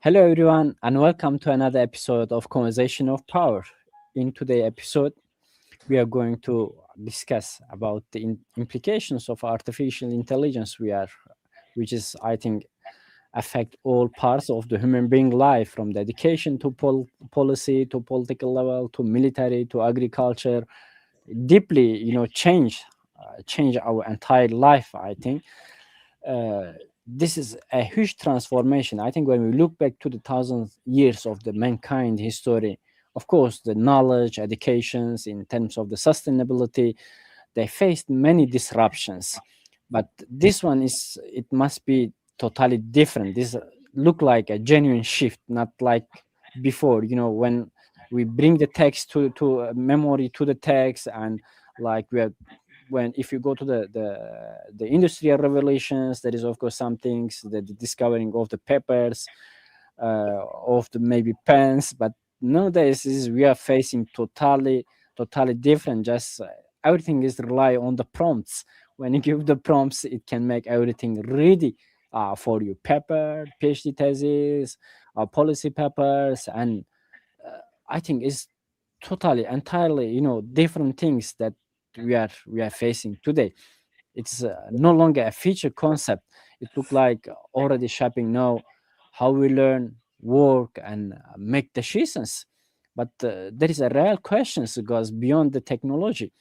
Hello, everyone, and welcome to another episode of Conversation of Power. In today's episode, we are going to discuss about the implications of artificial intelligence, which is, I think, affect all parts of the human being life, from the education to policy to political level to military to agriculture. Deeply, change our entire life. I think uh, this is a huge transformation. I think when we look back to the thousands years of the mankind history, of course, the knowledge, educations in terms of the sustainability, they faced many disruptions. But this one is, it must be totally different. This look like a genuine shift, not like before. When we bring the text to memory to the text, and like we are when if you go to the industrial revolutions, there is of course some things, the discovering of the peppers, of the maybe pens, but nowadays we are facing totally different. Just everything is rely on the prompts. When you give the prompts, it can make everything ready for you: paper, PhD thesis, policy papers, and I think it's totally entirely different things that we are facing today. It's no longer a feature concept. It look like already shaping now how we learn, work, and make decisions. But there is a real question that goes beyond the technology.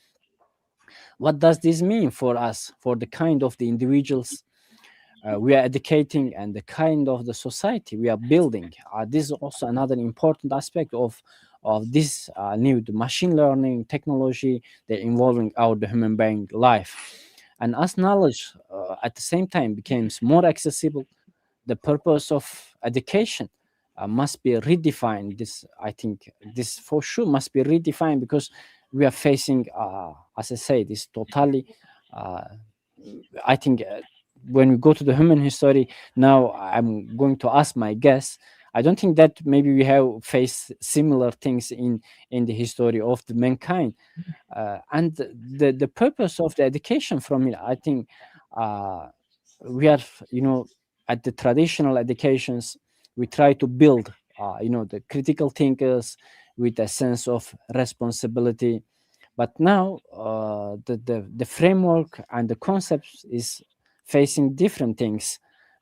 What does this mean for us, for the kind of the individuals we are educating, and the kind of the society we are building? This is also another important aspect of this new machine learning technology that involving our the human being life. And as knowledge at the same time becomes more accessible, the purpose of education must be redefined. This, I think, this for sure must be redefined, because we are facing, as I say, this totally. Uh, I think when we go to the human history, now I'm going to ask my guests. I don't think that maybe we have faced similar things in the history of the mankind, and the purpose of the education from it. I think uh, we are, at the traditional educations, we try to build, the critical thinkers with a sense of responsibility. But now the framework and the concepts is facing different things,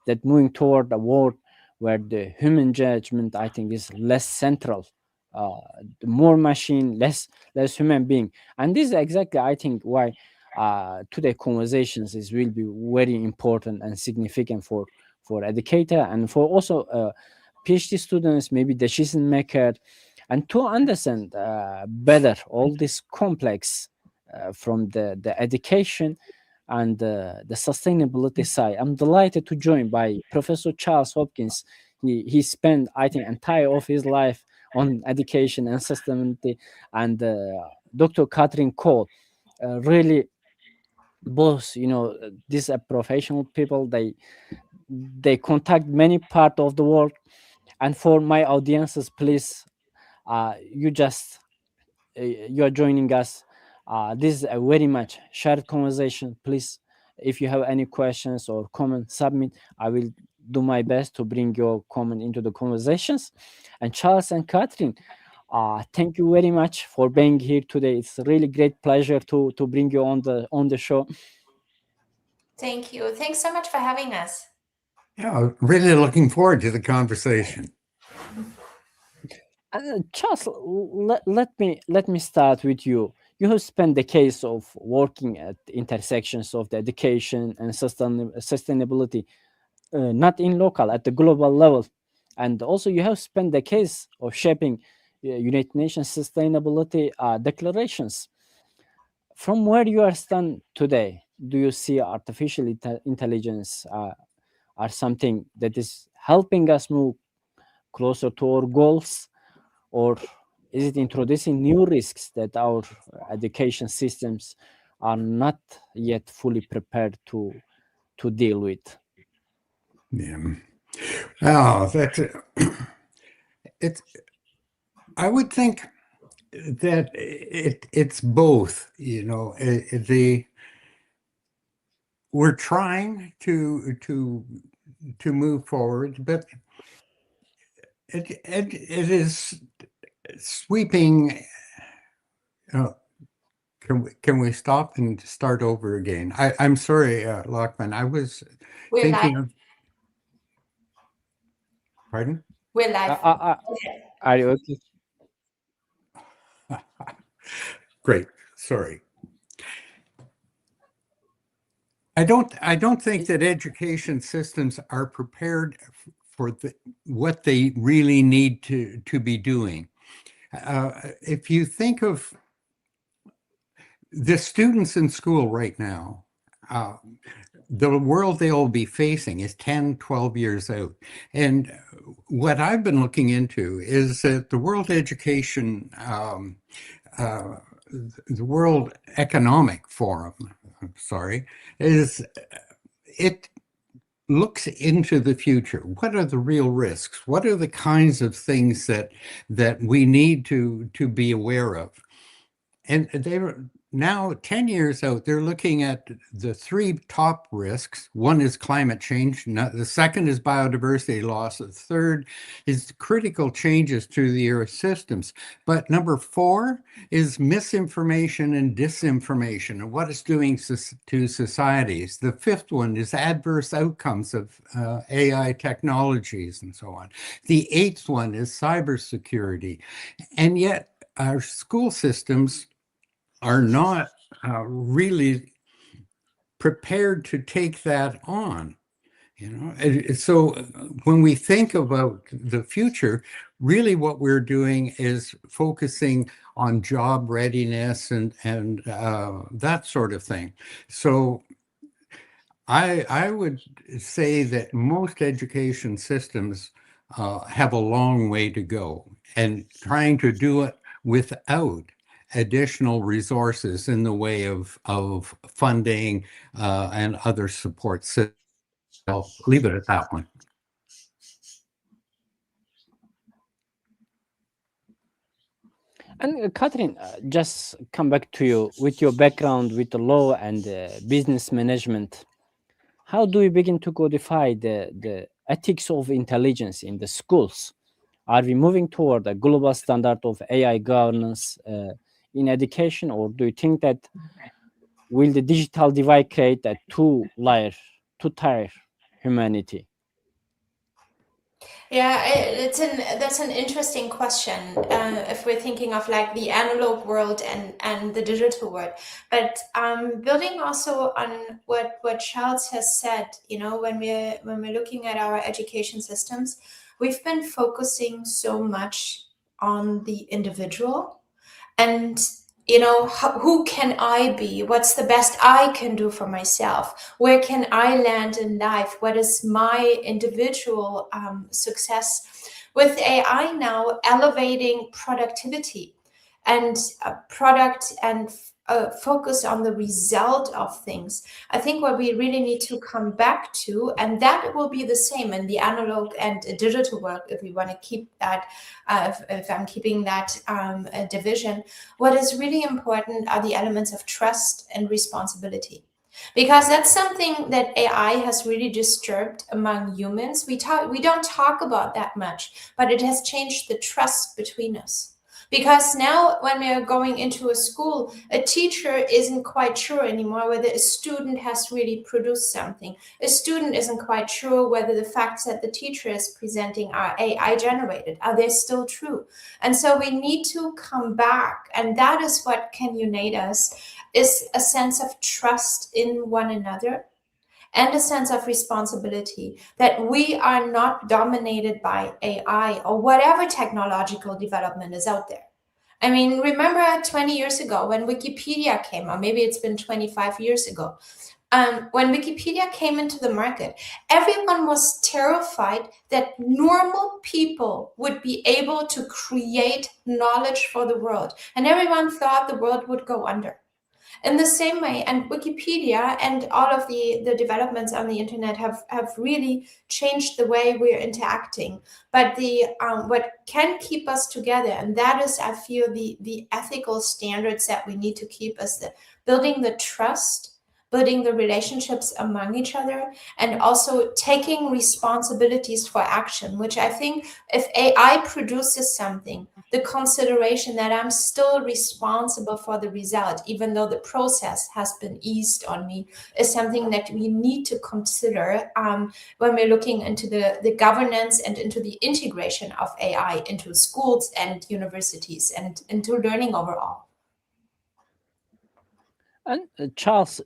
that moving toward a world where the human judgment, I think, is less central. uh, the more machine, less human being. And this is exactly, I think, why today conversations is will be very important and significant for educator, and for also PhD students, maybe decision maker, and to understand better all this complex from the education and the sustainability side. I'm delighted to join by Professor Charles Hopkins. He spent, I think, entire of his life on education and sustainability, and Dr. Catherine Cole. Really, both, these are professional people. They contact many part of the world. And for my audiences, please, you are joining us. This is a very much shared conversation. Please, if you have any questions or comments, submit. I will do my best to bring your comment into the conversations. And Charles and Catherine, thank you very much for being here today. It's a really great pleasure to bring you on the show. Thank you. Thanks so much for having us. Yeah, really looking forward to the conversation. Charles, let me start with you. You have spent decades of working at intersections of the education and sustainability, not in local, at the global level, and also you have spent decades of shaping United Nations sustainability declarations. From where you are stand today, do you see artificial intelligence are something that is helping us move closer to our goals, or is it introducing new risks that our education systems are not yet fully prepared to deal with? Yeah. Oh, that's it's. I would think that it's both. The we're trying to move forward, but it is sweeping. Can we stop and start over again? I'm sorry, Lokman. I was We're thinking live. of. Pardon? We're live. Are you okay? Great. Sorry. I don't think that education systems are prepared for what they really need to be doing. If you think of the students in school right now, the world they'll be facing is 10, 12 years out. And what I've been looking into is that the World Education, the World Economic Forum, it looks into the future. What are the real risks? What are the kinds of things that we need to be aware of? And they're now 10 years out, they're looking at the three top risks. One is climate change. The second is biodiversity loss. The third is critical changes to the Earth systems. But number four is misinformation and disinformation and what it's doing to societies. The fifth one is adverse outcomes of AI technologies and so on. The eighth one is cybersecurity. And yet our school systems are not really prepared to take that on, So when we think about the future, really what we're doing is focusing on job readiness and that sort of thing. So I would say that most education systems have a long way to go, and trying to do it without additional resources in the way of funding and other support systems. I'll leave it at that one. And Catherine, just come back to you with your background with the law and business management. How do we begin to codify the ethics of intelligence in the schools? Are we moving toward a global standard of AI governance in education, or do you think that will the digital divide create a two-tier humanity? Yeah, that's an interesting question. If we're thinking of like the analog world and the digital world, but building also on what Charles has said, when we're looking at our education systems, we've been focusing so much on the individual and who can I be? What's the best I can do for myself? Where can I land in life? What is my individual success? With AI now elevating productivity and product and focus on the result of things. I think what we really need to come back to, and that will be the same in the analog and digital work, if we want to keep that, if I'm keeping that division, what is really important are the elements of trust and responsibility. Because that's something that AI has really disturbed among humans. We don't talk about that much, but it has changed the trust between us. Because now when we are going into a school, a teacher isn't quite sure anymore whether a student has really produced something. A student isn't quite sure whether the facts that the teacher is presenting are AI generated. Are they still true? And so we need to come back, and that is what can unite us, is a sense of trust in one another and a sense of responsibility that we are not dominated by AI or whatever technological development is out there. I mean, remember 20 years ago when Wikipedia came, or maybe it's been 25 years ago, when Wikipedia came into the market, everyone was terrified that normal people would be able to create knowledge for the world. And everyone thought the world would go under. In the same way, and Wikipedia and all of the developments on the internet have really changed the way we're interacting. But the what can keep us together, and that is, I feel, the ethical standards that we need to keep, us building the trust building the relationships among each other, and also taking responsibilities for action, which I think if AI produces something, the consideration that I'm still responsible for the result, even though the process has been eased on me, is something that we need to consider when we're looking into the governance and into the integration of AI into schools and universities and into learning overall. And Charles,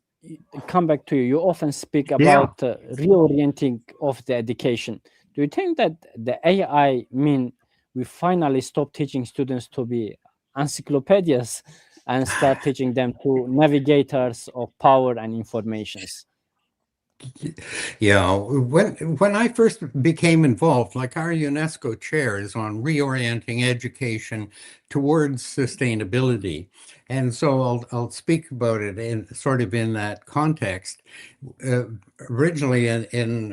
come back to you. You often speak about reorienting of the education. Do you think that the AI mean we finally stop teaching students to be encyclopedias and start teaching them to navigators of power and informations? Yeah, when I first became involved, like our UNESCO chair is on reorienting education towards sustainability, and so I'll speak about it in sort of in that context. Originally,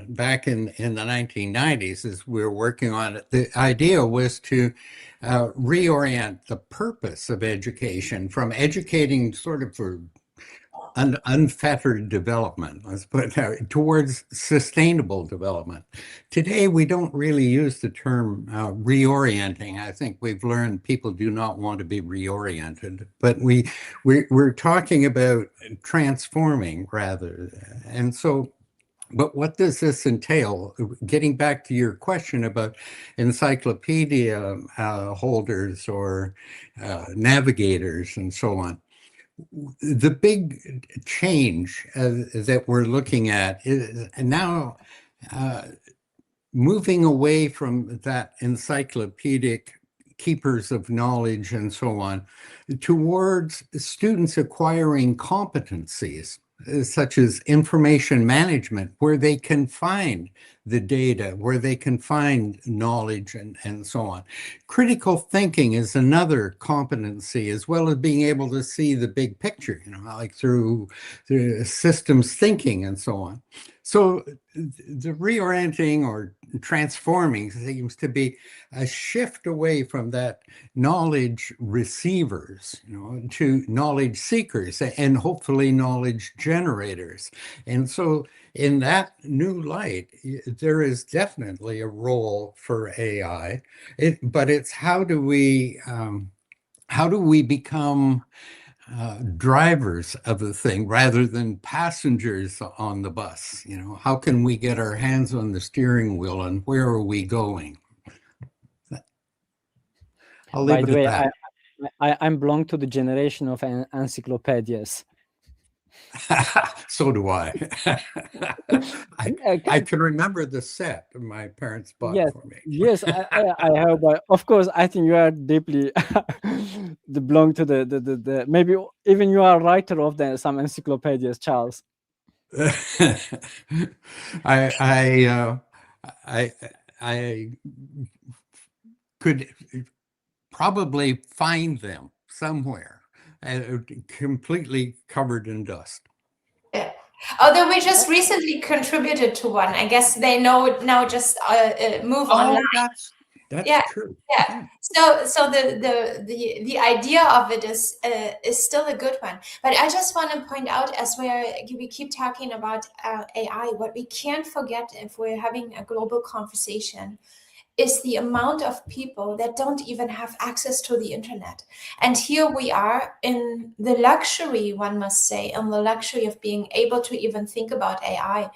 back in the 1990s, as we were working on it, the idea was to reorient the purpose of education from educating sort of for unfettered development, let's put it that way, towards sustainable development. Today, we don't really use the term reorienting. I think we've learned people do not want to be reoriented, but we're talking about transforming rather. And so, but what does this entail? Getting back to your question about encyclopedia holders or navigators and so on. The big change that we're looking at is now moving away from that encyclopedic keepers of knowledge and so on towards students acquiring competencies such as information management, where they can find the data, where they can find knowledge and so on. Critical thinking is another competency, as well as being able to see the big picture, like through systems thinking and so on. So the reorienting or transforming seems to be a shift away from that knowledge receivers, to knowledge seekers and hopefully knowledge generators. And so in that new light, there is definitely a role for AI, but it's how do we become drivers of the thing rather than passengers on the bus? How can we get our hands on the steering wheel and where are we going? I'll leave By it the way, at that. I belong to the generation of encyclopedias. So do I. I can remember the set my parents bought for me. Yes, I have. Of course, I think you are deeply belong to the maybe even you are a writer of some encyclopedias, Charles. I could probably find them somewhere, completely covered in dust. Yeah. Although we just recently contributed to one. I guess they know now. Just move online. That's true. Yeah. So the idea of it is still a good one. But I just want to point out, as we keep talking about AI, what we can't forget if we're having a global conversation is the amount of people that don't even have access to the internet. And here we are in the luxury, one must say, in the luxury of being able to even think about AI.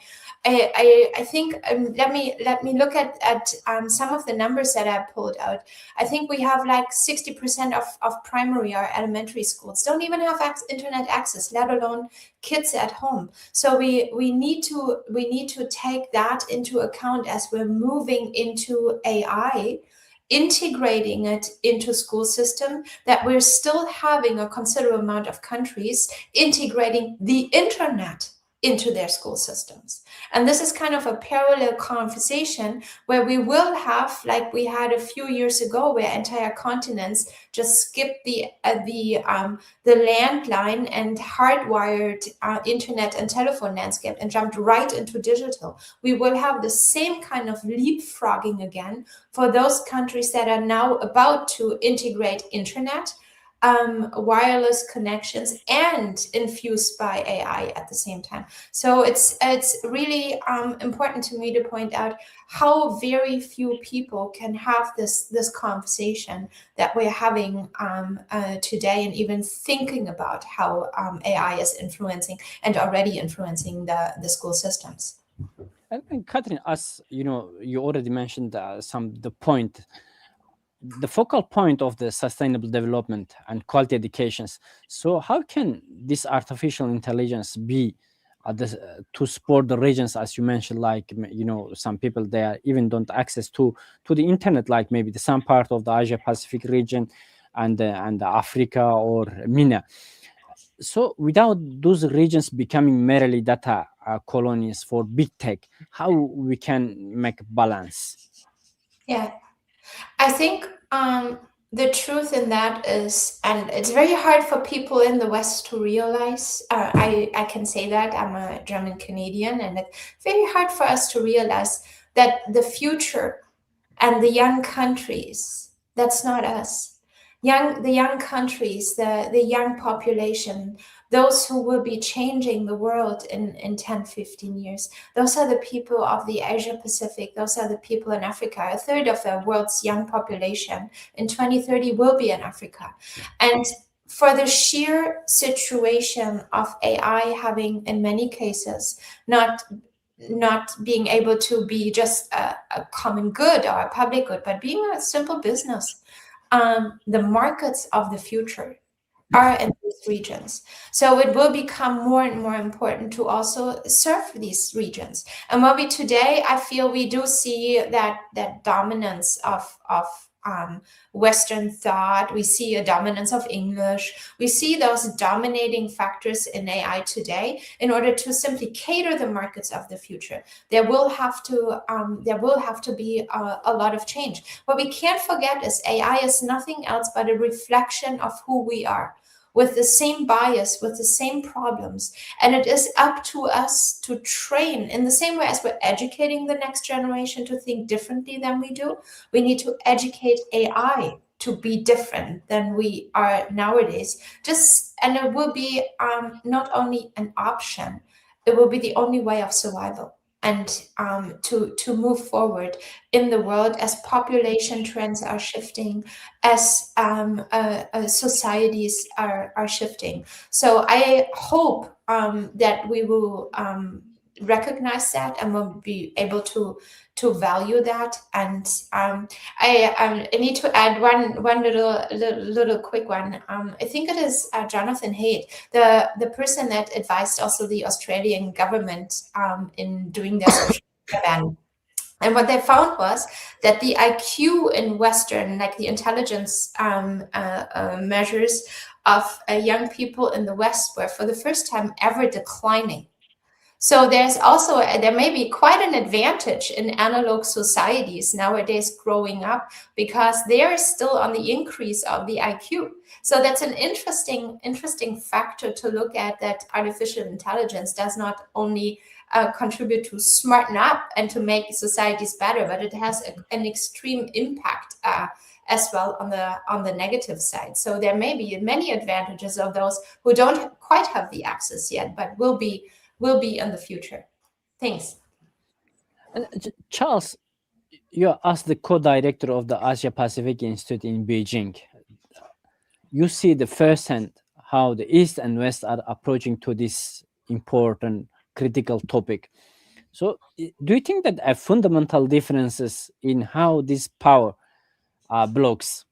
I think let me look at some of the numbers that I pulled out. I think we have like 60% of primary or elementary schools don't even have internet access, let alone kids at home. So we need to take that into account as we're moving into AI, integrating it into school system, that we're still having a considerable amount of countries integrating the internet into their school systems. And this is kind of a parallel conversation where we will have, like we had a few years ago, where entire continents just skipped the landline and hardwired internet and telephone landscape and jumped right into digital. We will have the same kind of leapfrogging again for those countries that are now about to integrate internet wireless connections and infused by AI at the same time. So it's really important to me to point out how very few people can have this conversation that we're having today, and even thinking about how AI is influencing and already influencing the school systems. And Catherine, as you know, you already mentioned the focal point of the sustainable development and quality educations. So how can this artificial intelligence be to support the regions, as you mentioned, like, you know, some people there even don't access to the internet, like maybe some part of the Asia Pacific region and Africa or MENA. So without those regions becoming merely data colonies for big tech, how we can make balance? Yeah, I think the truth in that is, and it's very hard for people in the West to realize. I can say that I'm a German Canadian, and it's very hard for us to realize that the future and the young countries, that's not us. The young countries, the young population, those who will be changing the world in 10, 15 years, those are the people of the Asia Pacific, those are the people in Africa. A third of the world's young population in 2030 will be in Africa. And for the sheer situation of AI having, in many cases, not being able to be just a common good or a public good, but being a simple business. The markets of the future are in these regions. So it will become more and more important to also serve these regions. And maybe today, I feel we do see that dominance of Western thought. We see a dominance of English. We see those dominating factors in AI today. In order to simply cater the markets of the future, there will have to be a lot of change. What we can't forget is AI is nothing else but a reflection of who we are, with the same bias, with the same problems. And it is up to us to train in the same way as we're educating the next generation to think differently than we do. We need to educate AI to be different than we are nowadays. And it will be not only an option, it will be the only way of survival, and to move forward in the world as population trends are shifting, as societies are shifting. So I hope that we will recognize that and will be able to value that. And I need to add one little quick one. I think it is Jonathan Haidt, the person that advised also the Australian government in doing their social media ban. And what they found was that the IQ in Western, like the intelligence measures of young people in the West, were for the first time ever declining. So there may be quite an advantage in analog societies nowadays growing up, because they are still on the increase of the IQ. So that's an interesting factor to look at, that artificial intelligence does not only contribute to smarten up and to make societies better, but it has an extreme impact as well on the negative side. So there may be many advantages of those who don't quite have the access yet, but will be in the future. Thanks. Charles, you are as the co-director of the Asia Pacific Institute in Beijing. You see the firsthand how the East and West are approaching to this important critical topic. So do you think that fundamental differences in how this power blocks,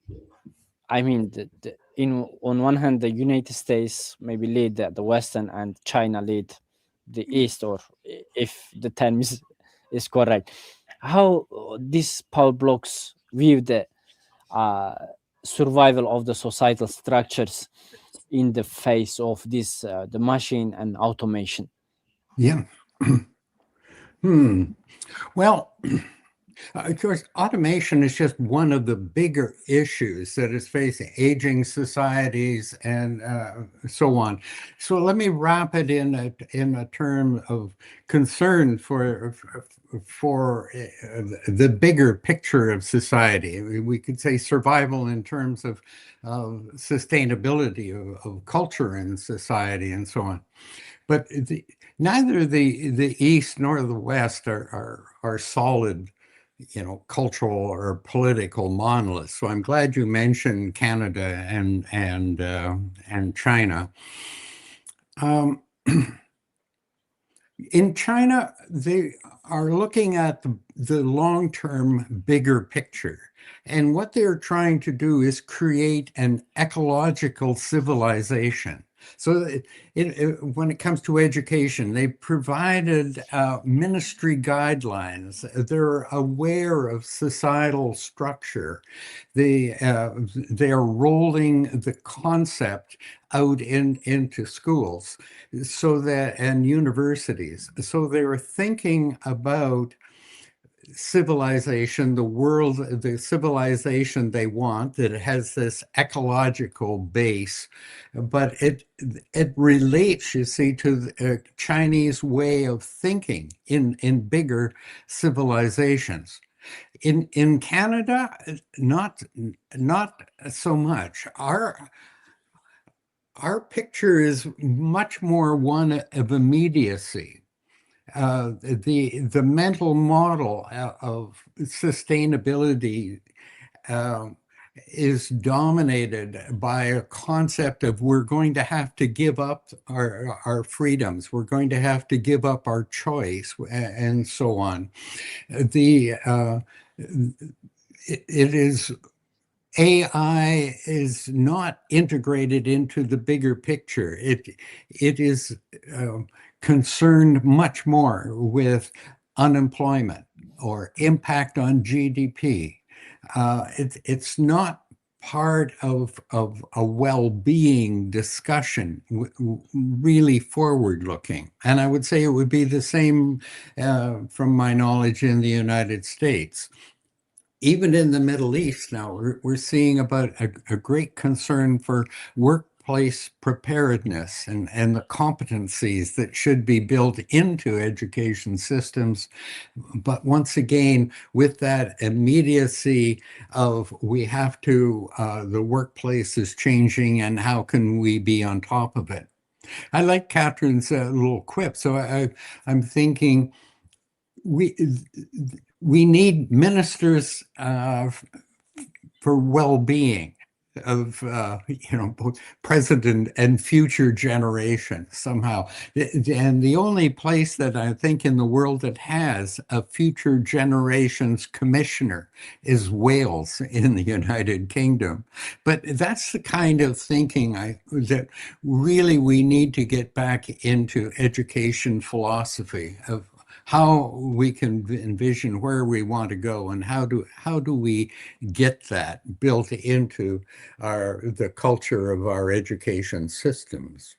I mean, on one hand, the United States maybe lead the Western and China lead the East, or if the term is correct, how these power blocks view the survival of the societal structures in the face of this the machine and automation? Yeah. Well, Of course, automation is just one of the bigger issues that is facing aging societies and so on. So let me wrap it in a term of concern for the bigger picture of society. We could say survival in terms of sustainability of culture and society and so on. But neither the East nor the West are solid, cultural or political monoliths. So I'm glad you mentioned Canada and China. In China, they are looking at the long-term bigger picture. And what they're trying to do is create an ecological civilization. So when it comes to education, they provided ministry guidelines. They're aware of societal structure. They are rolling the concept out into schools and universities. So they were thinking about civilization, the civilization they want, that has this ecological base, but it relates, you see, to the Chinese way of thinking in bigger civilizations. In Canada, not so much. Our picture is much more one of immediacy. The mental model of sustainability is dominated by a concept of we're going to have to give up our freedoms, we're going to have to give up our choice, and so on. AI is not integrated into the bigger picture. It is concerned much more with unemployment or impact on GDP. It's not part of a well-being discussion, really forward-looking. And I would say it would be the same from my knowledge in the United States. Even in the Middle East now, we're seeing about a great concern for workplace preparedness and the competencies that should be built into education systems. But once again, with that immediacy of we have to, the workplace is changing and how can we be on top of it? I like Catherine's little quip. So I'm thinking we need ministers for well-being of both present and future generations somehow. And the only place that I think in the world that has a future generations commissioner is Wales in the United Kingdom. But that's the kind of thinking that really we need to get back into education philosophy of how we can envision where we want to go and how do we get that built into the culture of our education systems.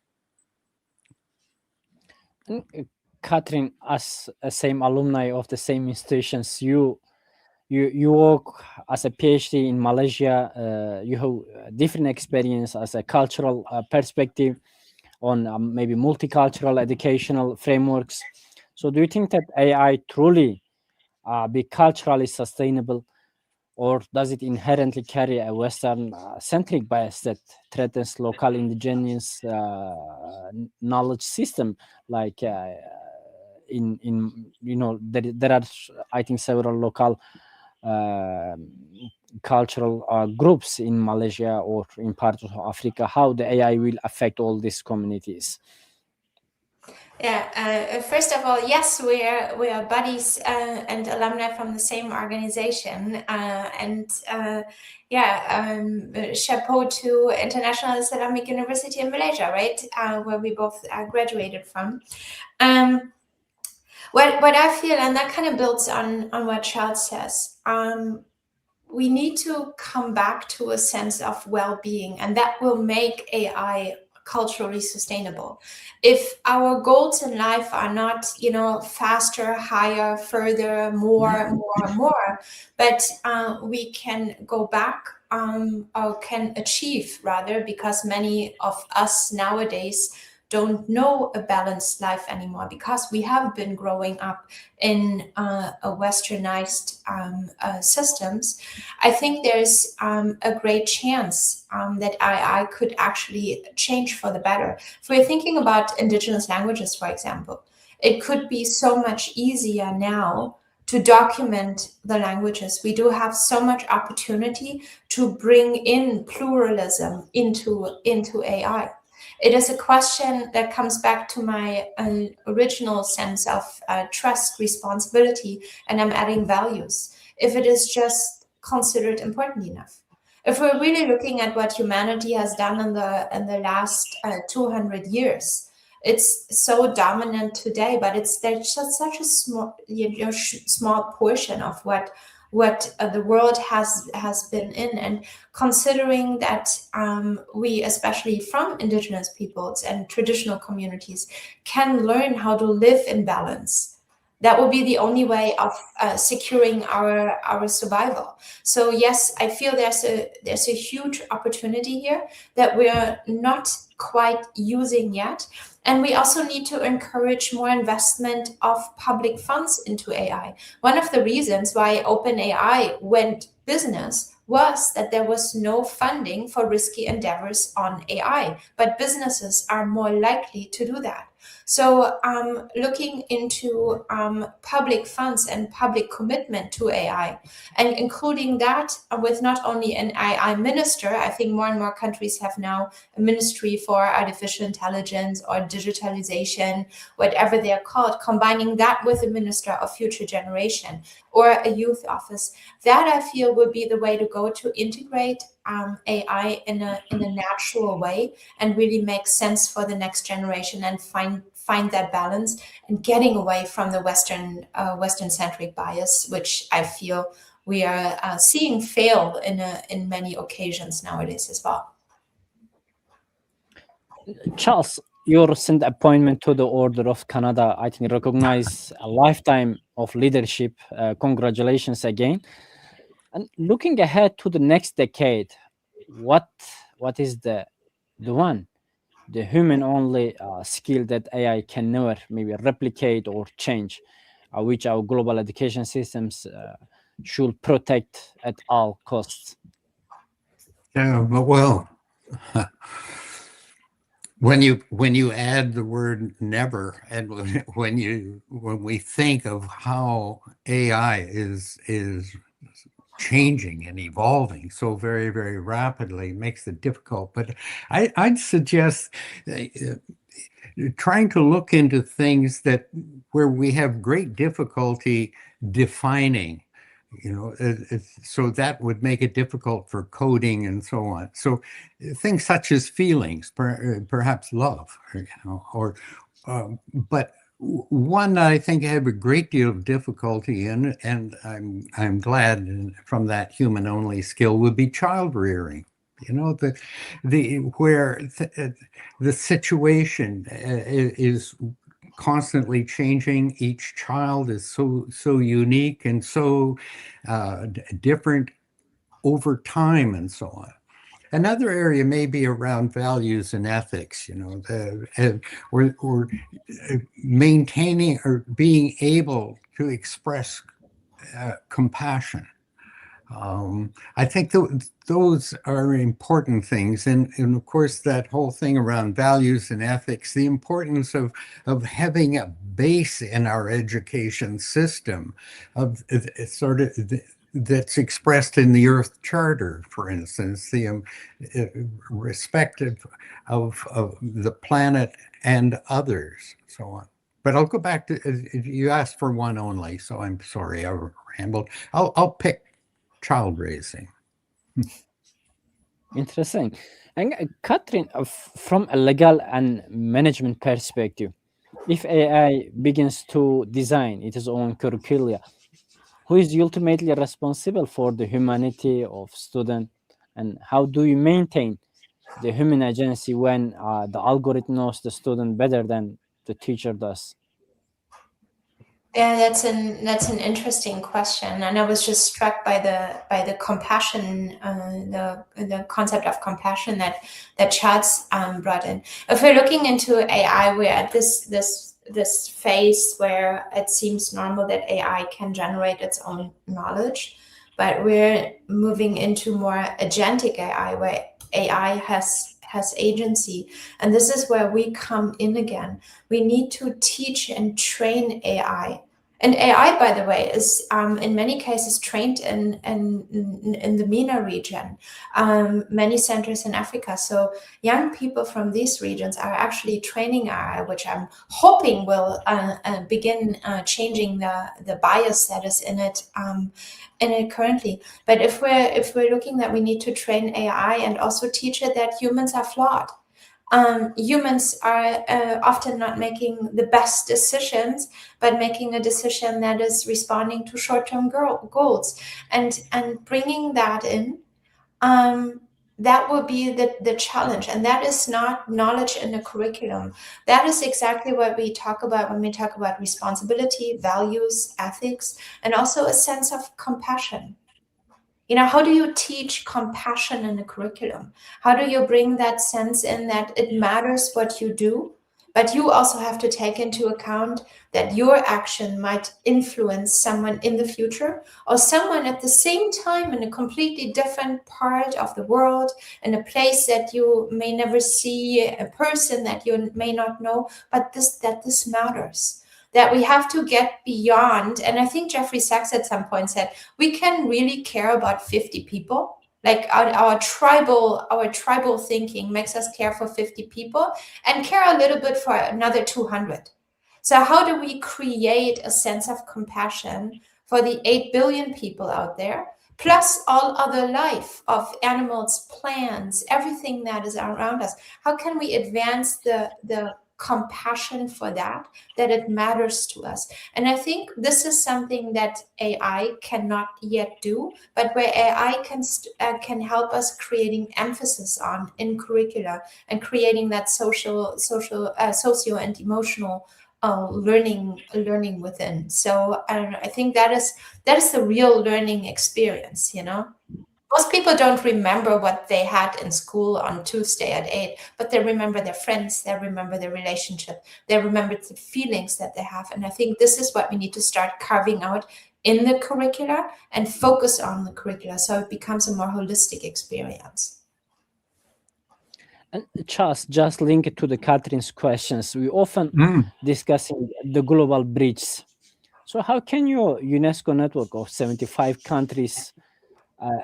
Catherine, as a same alumni of the same institutions, you work as a PhD in Malaysia. You have different experience as a cultural perspective on maybe multicultural educational frameworks. So do you think that AI truly be culturally sustainable, or does it inherently carry a Western-centric bias that threatens local indigenous knowledge system? Like there are, I think, several local cultural groups in Malaysia or in parts of Africa. How the AI will affect all these communities? Yeah, first of all, yes, we are buddies and alumni from the same organization, chapeau to International Islamic University in Malaysia, right, where we both graduated from. What I feel, and that kind of builds on what Charles says, we need to come back to a sense of well-being, and that will make AI culturally sustainable. If our goals in life are not, faster, higher, further, more, but we can go back, or can achieve rather, because many of us nowadays don't know a balanced life anymore, because we have been growing up in a westernized systems. I think there's a great chance that AI could actually change for the better. If we're thinking about indigenous languages, for example, it could be so much easier now to document the languages. We do have so much opportunity to bring in pluralism into AI. It is a question that comes back to my original sense of trust, responsibility, and I'm adding values. If it is just considered important enough. If we're really looking at what humanity has done in the last 200 years, it's so dominant today, but there's just such a small small portion of what the world has been in. And considering that we, especially from indigenous peoples and traditional communities, can learn how to live in balance, that will be the only way of securing our survival. So yes, I feel there's a huge opportunity here that we're not quite using yet. And we also need to encourage more investment of public funds into AI. One of the reasons why OpenAI went business was that there was no funding for risky endeavors on AI, but businesses are more likely to do that. So looking into public funds and public commitment to AI, and including that with not only an AI minister. I think more and more countries have now a ministry for artificial intelligence or digitalization, whatever they're called, combining that with a minister of future generation or a youth office. That I feel would be the way to go to integrate AI in a natural way and really make sense for the next generation, and find that balance, and getting away from the Western centric bias, which I feel we are seeing fail in many occasions nowadays as well. Charles, your recent appointment to the Order of Canada, I think, recognize a lifetime of leadership. Congratulations again. And looking ahead to the next decade, what is the human only skill that AI can never maybe replicate or change, which our global education systems should protect at all costs? Yeah, well, when you add the word never, and when we think of how AI is changing and evolving so very, very rapidly, it makes it difficult. But I'd suggest trying to look into things where we have great difficulty defining, so that would make it difficult for coding and so on. So things such as feelings, perhaps love, but one I think I have a great deal of difficulty in, and I'm glad from that human only skill, would be child rearing. Where the situation is constantly changing. Each child is so unique and so different over time and so on. Another area may be around values and ethics, or maintaining or being able to express compassion. I think those are important things. And of course, that whole thing around values and ethics, the importance of having a base in our education system of sort of that's expressed in the Earth Charter, for instance, the respect of the planet and others, so on. But I'll go back to, you asked for one only, so I'm sorry I rambled. I'll pick child raising. Interesting. And Catherine, from a legal and management perspective, if AI begins to design its own curricula, who is ultimately responsible for the humanity of student, and how do you maintain the human agency when the algorithm knows the student better than the teacher does? Yeah, that's an interesting question, and I was just struck by the compassion, the concept of compassion that Charles brought in. If we're looking into AI, we're at this phase where it seems normal that AI can generate its own knowledge, but we're moving into more agentic AI, where AI has agency, and this is where we come in again. We need to teach and train AI. And AI, by the way, is in many cases trained in the MENA region, many centers in Africa. So young people from these regions are actually training AI, which I'm hoping will begin changing the bias that is in it currently. But if we're looking that we need to train AI and also teach it that humans are flawed. Humans are often not making the best decisions, but making a decision that is responding to short-term goals, and bringing that in. That will be the challenge, and that is not knowledge in the curriculum. That is exactly what we talk about when we talk about responsibility, values, ethics, and also a sense of compassion. How do you teach compassion in the curriculum? How do you bring that sense in that it matters what you do, but you also have to take into account that your action might influence someone in the future, or someone at the same time in a completely different part of the world, in a place that you may never see, a person that you may not know, but this matters. That we have to get beyond, and I think Jeffrey Sachs at some point said, we can really care about 50 people. Like our tribal thinking makes us care for 50 people and care a little bit for another 200. So how do we create a sense of compassion for the 8 billion people out there, plus all other life of animals, plants, everything that is around us? How can we advance the compassion for that it matters to us? And I think this is something that AI cannot yet do, but where AI can help us creating emphasis on in curricula and creating that socio and emotional learning within. So I think that is the real learning experience. Most people don't remember what they had in school on Tuesday at 8, but they remember their friends, they remember their relationship, they remember the feelings that they have. And I think this is what we need to start carving out in the curricula and focus on the curricula, so it becomes a more holistic experience. And Charles, just link it to the Catherine's questions. We often discussing the global bridge. So how can your UNESCO network of 75 countries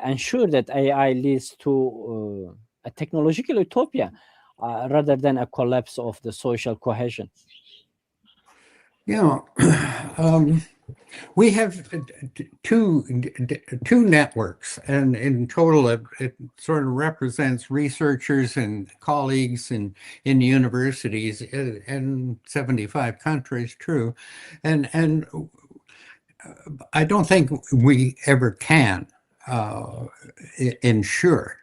ensure that AI leads to a technological utopia rather than a collapse of the social cohesion? Yeah, we have two networks, and in total, it sort of represents researchers and colleagues in universities in 75 countries. True, and I don't think we ever can ensure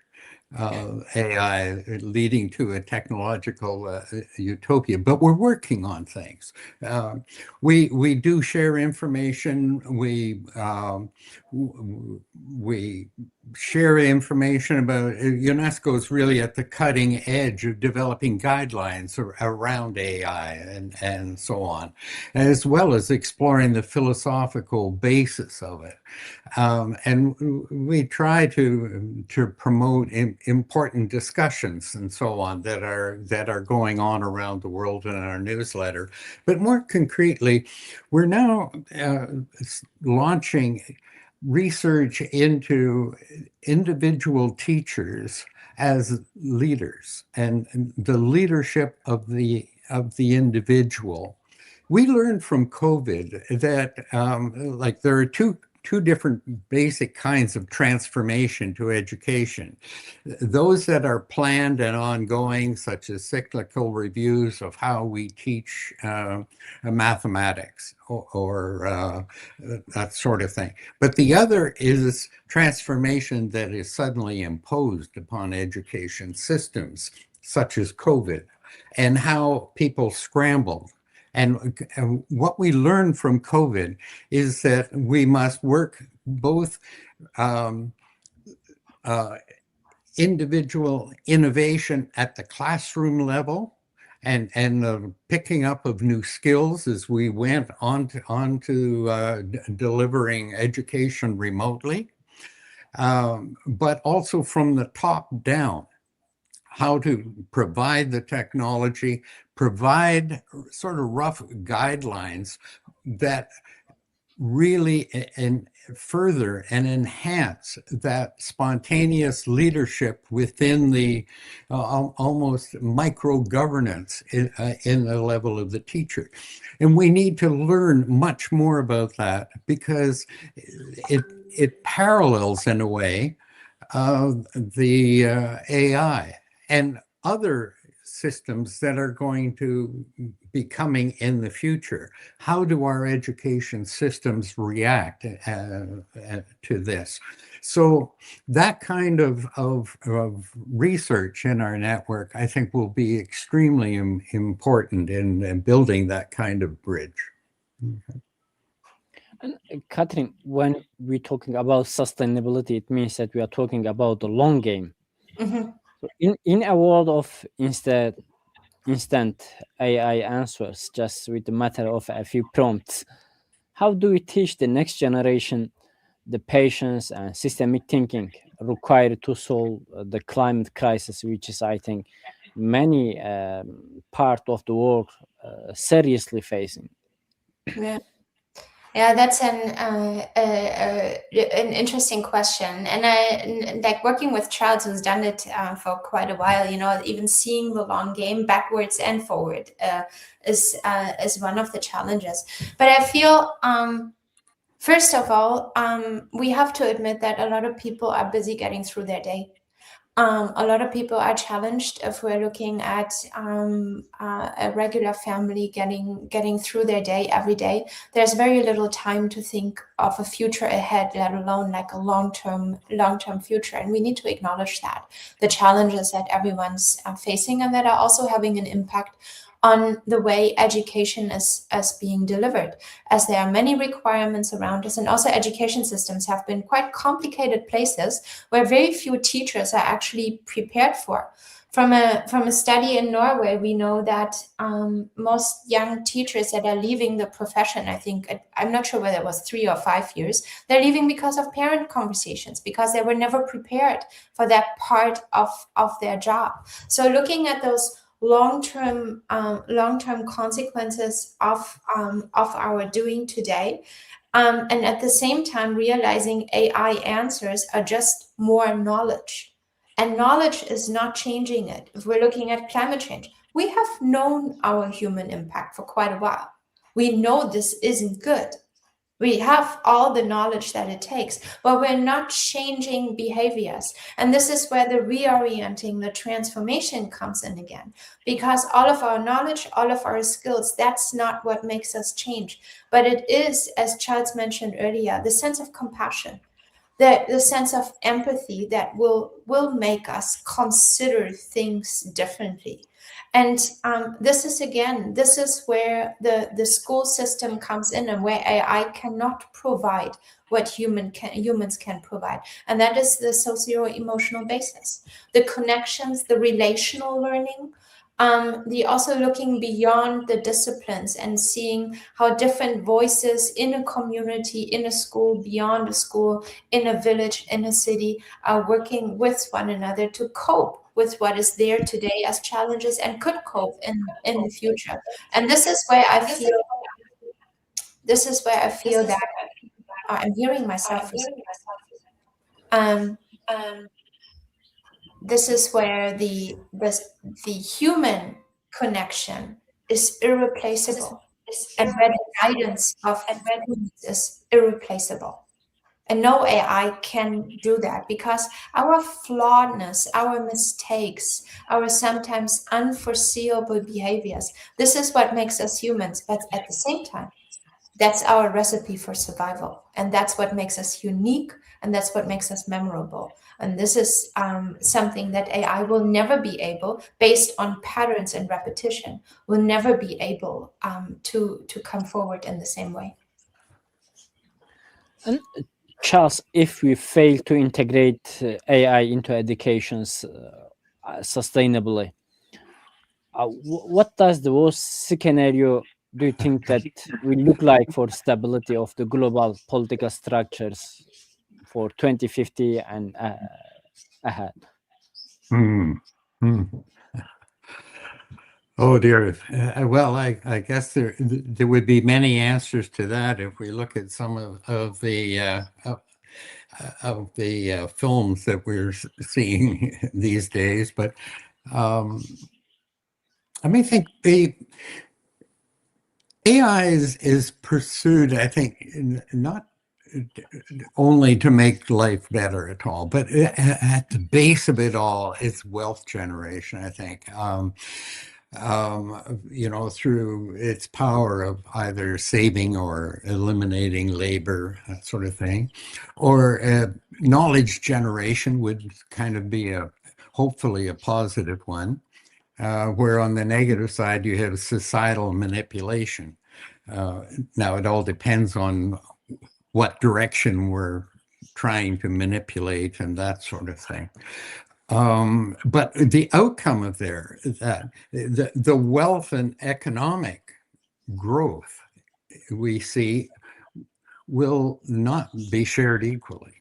AI leading to a technological utopia, but we're working on things. We do share information. We share information about UNESCO is really at the cutting edge of developing guidelines around AI and so on, as well as exploring the philosophical basis of it. And we try to promote important discussions and so on that are going on around the world in our newsletter. But more concretely, we're now launching research into individual teachers as leaders and the leadership of the individual. We learned from COVID that like there are two two different basic kinds of transformation to education. Those that are planned and ongoing, such as cyclical reviews of how we teach mathematics or that sort of thing. But the other is transformation that is suddenly imposed upon education systems, such as COVID, and how people scrambled. And what we learned from COVID is that we must work both individual innovation at the classroom level and the picking up of new skills as we went on to delivering education remotely, but also from the top down, how to provide the technology, provide sort of rough guidelines that really further and enhance that spontaneous leadership within the almost micro governance in the level of the teacher. And we need to learn much more about that because it parallels in a way the AI and other systems that are going to be coming in the future. How do our education systems react to this? So that kind of research in our network, I think, will be extremely important in building that kind of bridge. And Catherine, when we're talking about sustainability, it means that we are talking about the long game. Mm-hmm. So in a world of instant AI answers just with a matter of a few prompts, how do we teach the next generation the patience and systemic thinking required to solve the climate crisis, which is, I think, many part of the world seriously facing? Yeah. Yeah, that's an interesting question, and like working with Charles, who's done it for quite a while. Even seeing the long game backwards and forward is one of the challenges. But I feel, first of all, we have to admit that a lot of people are busy getting through their day. A lot of people are challenged if we're looking at a regular family getting through their day every day. There's very little time to think of a future ahead, let alone like a long-term future. And we need to acknowledge that the challenges that everyone's facing and that are also having an impact on the way education is being delivered, as there are many requirements around us. And also education systems have been quite complicated places where very few teachers are actually prepared for. From a study in Norway, we know that most young teachers that are leaving the profession, I think, I'm not sure whether it was 3 or 5 years, they're leaving because of parent conversations, because they were never prepared for that part of their job. So looking at those long-term consequences of our doing today, and at the same time realizing AI answers are just more knowledge, and knowledge is not changing it. If we're looking at climate change, we have known our human impact for quite a while. We know this isn't good. We have all the knowledge that it takes, but we're not changing behaviors. And this is where the reorienting, the transformation comes in again, because all of our knowledge, all of our skills, that's not what makes us change. But it is, as Charles mentioned earlier, the sense of compassion, the sense of empathy that will make us consider things differently. And this is where the school system comes in, and where AI cannot provide what humans can provide. And that is the socio-emotional basis, the connections, the relational learning, the also looking beyond the disciplines and seeing how different voices in a community, in a school, beyond a school, in a village, in a city, are working with one another to cope with what is there today as challenges and could cope in the future. And this is where I feel that I'm hearing myself. This is where the human connection is irreplaceable, and where the guidance of humans is irreplaceable. And no AI can do that, because our flawedness, our mistakes, our sometimes unforeseeable behaviors, this is what makes us humans. But at the same time, that's our recipe for survival. And that's what makes us unique. And that's what makes us memorable. And this is something that AI will never be able, based on patterns and repetition, will never be able to come forward in the same way. And Charles, if we fail to integrate AI into educations sustainably, what does the worst scenario do you think that will look like for stability of the global political structures for 2050 and ahead? Hmm. Hmm. Oh dear. Well, I guess there would be many answers to that if we look at some of the films that we're seeing these days. But I mean, think the AI is pursued, I think, not only to make life better at all, but at the base of it all is wealth generation, I think. Through its power of either saving or eliminating labor, that sort of thing, or knowledge generation would kind of be hopefully a positive one, where on the negative side you have societal manipulation. Now it all depends on what direction we're trying to manipulate and that sort of thing. But the outcome of that the wealth and economic growth we see will not be shared equally,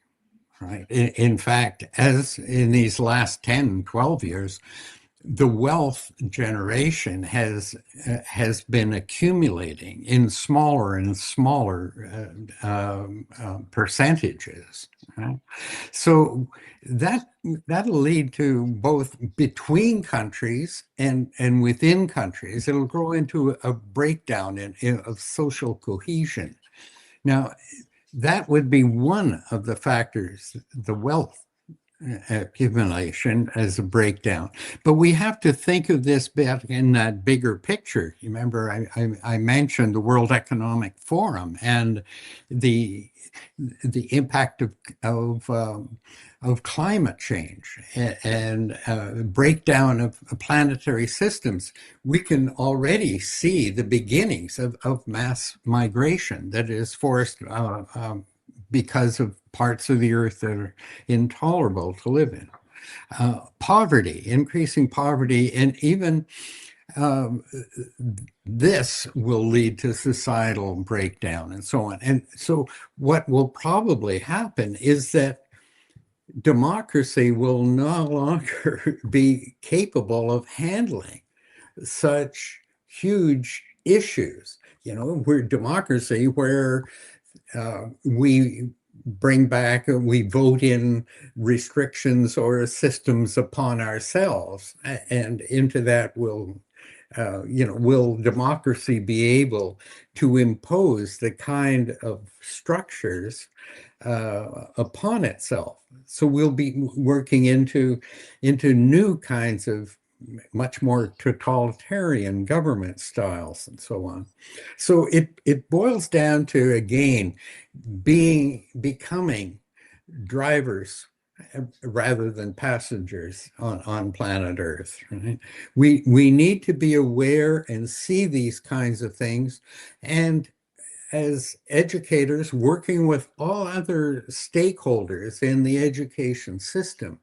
right? In fact, as in these last 10, 12 years, the wealth generation has been accumulating in smaller and smaller percentages. Right? So that'll lead to both between countries and within countries. It'll grow into a breakdown of social cohesion. Now, that would be one of the factors, the wealth accumulation as a breakdown. But we have to think of this back in that bigger picture. You remember I mentioned the World Economic Forum and the impact of climate change and breakdown of planetary systems. We can already see the beginnings of mass migration that is forced because of parts of the earth that are intolerable to live in. Poverty, increasing poverty, and even this will lead to societal breakdown and so on. And so what will probably happen is that democracy will no longer be capable of handling such huge issues. We're democracy where we we vote in restrictions or systems upon ourselves, and into that will democracy be able to impose the kind of structures upon itself? So we'll be working into new kinds of much more totalitarian government styles and so on. So it boils down to, again, becoming drivers rather than passengers on planet Earth. Right? We need to be aware and see these kinds of things, and as educators working with all other stakeholders in the education system,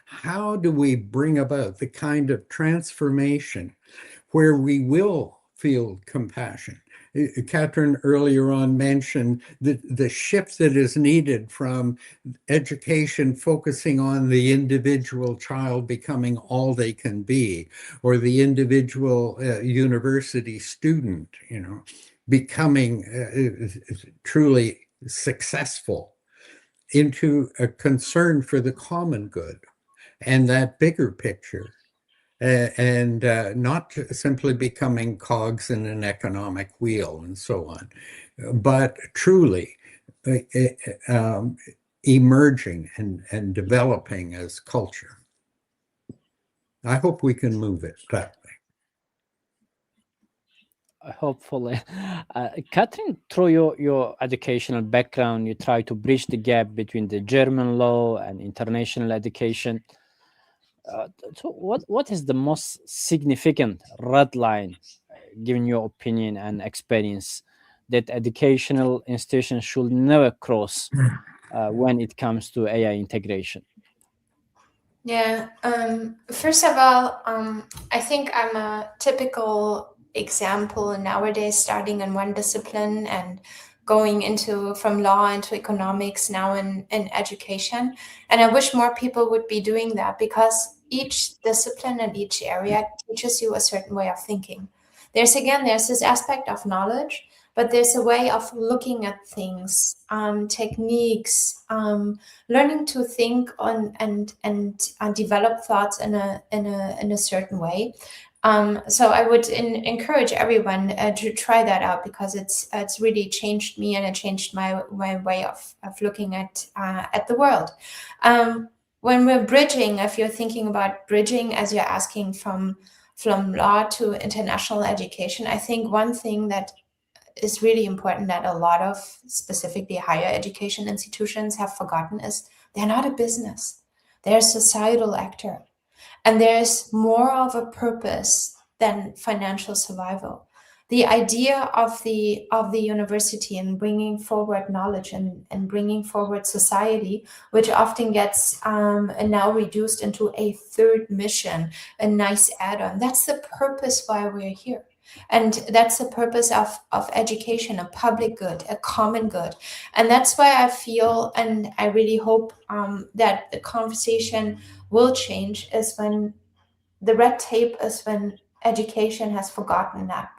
how do we bring about the kind of transformation where we will feel compassion? Catherine earlier on mentioned the shift that is needed from education focusing on the individual child becoming all they can be, or the individual university student, becoming truly successful, into a concern for the common good and that bigger picture, and not simply becoming cogs in an economic wheel and so on, but truly emerging and developing as culture. I hope we can move it that way. Hopefully. Catherine, through your educational background, you try to bridge the gap between the German law and international education. So what is the most significant red line, given your opinion and experience, that educational institutions should never cross when it comes to AI integration? Yeah. First of all, I think I'm a typical example nowadays, starting in one discipline and going into from law into economics, now in education. And I wish more people would be doing that, because each discipline and each area teaches you a certain way of thinking. There's this aspect of knowledge, but there's a way of looking at things, techniques, learning to think on and develop thoughts in a certain way. So I would encourage everyone to try that out, because it's really changed me, and it changed my way of looking at the world. When we're bridging, if you're thinking about bridging as you're asking from law to international education, I think one thing that is really important that a lot of specifically higher education institutions have forgotten is they're not a business. They're a societal actor. And there's more of a purpose than financial survival. The idea of the university and bringing forward knowledge and bringing forward society, which often gets now reduced into a third mission, a nice add-on. That's the purpose why we're here. And that's the purpose of education, a public good, a common good. And that's why I feel, and I really hope that the conversation will change, is when the red tape is when education has forgotten that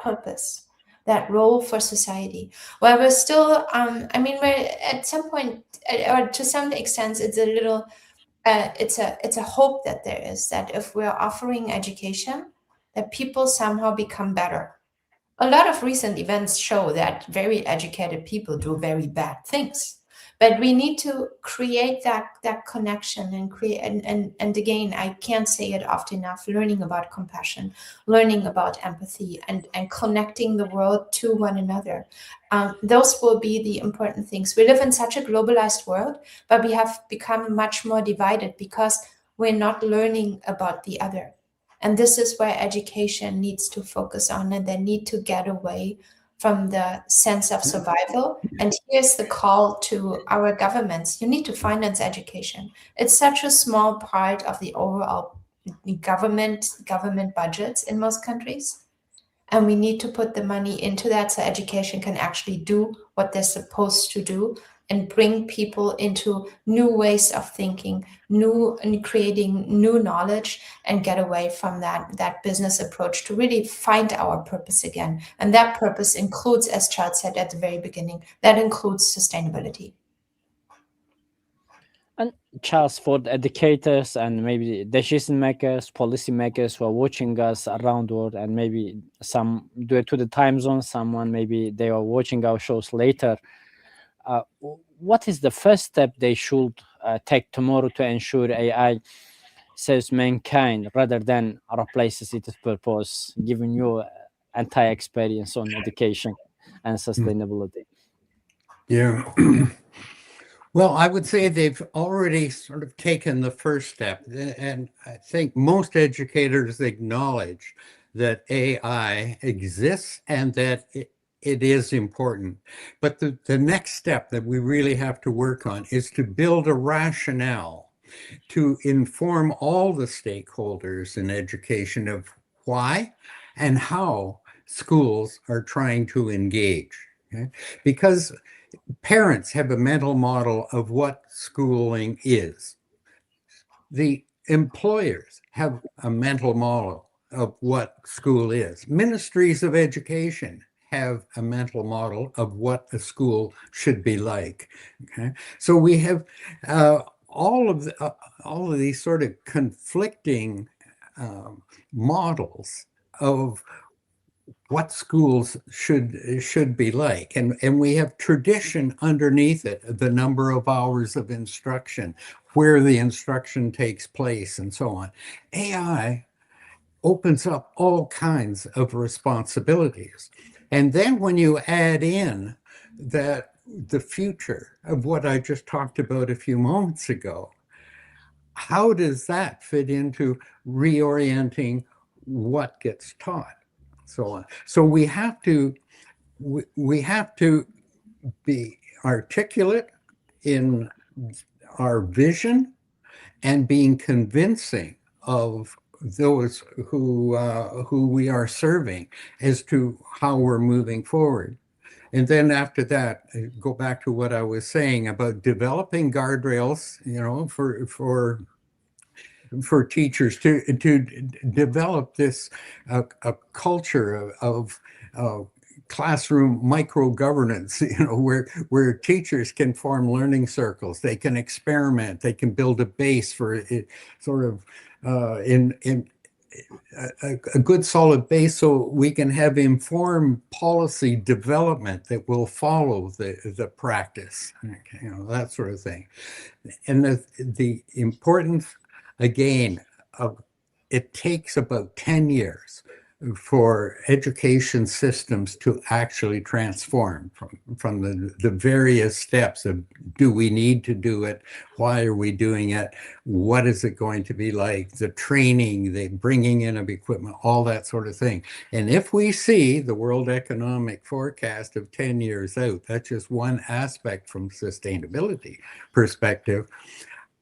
purpose, that role for society. While we're still, we're at some point, or to some extent, it's a little, it's a hope that there is, that if we're offering education, that people somehow become better. A lot of recent events show that very educated people do very bad things. But we need to create that connection and create, and again, I can't say it often enough, learning about compassion, learning about empathy, and connecting the world to one another. Those will be the important things. We live in such a globalized world, but we have become much more divided because we're not learning about the other. And this is where education needs to focus on, and they need to get away from the sense of survival. And here's the call to our governments. You need to finance education. It's such a small part of the overall government budgets in most countries. And we need to put the money into that so education can actually do what they're supposed to do, and bring people into new ways of thinking, and creating new knowledge, and get away from that business approach to really find our purpose again. And that purpose includes, as Charles said at the very beginning, that includes sustainability. And Charles, for the educators and maybe decision makers, policy makers who are watching us around the world, and maybe some due to the time zone, someone maybe they are watching our shows later, what is the first step they should take tomorrow to ensure AI serves mankind rather than replaces its purpose, given your entire experience on education and sustainability? Yeah. Well, I would say they've already sort of taken the first step. And I think most educators acknowledge that AI exists and that it is important. But the next step that we really have to work on is to build a rationale to inform all the stakeholders in education of why and how schools are trying to engage. Okay? Because parents have a mental model of what schooling is. The employers have a mental model of what school is. Ministries of education have a mental model of what a school should be like. Okay, so we have all of these sort of conflicting models of what schools should be like. And we have tradition underneath it, the number of hours of instruction, where the instruction takes place, and so on. AI opens up all kinds of responsibilities. And then when you add in that the future of what I just talked about a few moments ago, how does that fit into reorienting what gets taught? So on. So we have to be articulate in our vision and being convincing of those who we are serving as to how we're moving forward. And then after that, go back to what I was saying about developing guardrails, for teachers to develop this a culture of classroom micro governance, where teachers can form learning circles, they can experiment, they can build a base for it, sort of in a good solid base, so we can have informed policy development that will follow the practice, that sort of thing. And the importance, again, of it takes about 10 years for education systems to actually transform from the various steps of, do we need to do it? Why are we doing it? What is it going to be like? The training, the bringing in of equipment, all that sort of thing. And if we see the World Economic Forecast of 10 years out, that's just one aspect from sustainability perspective.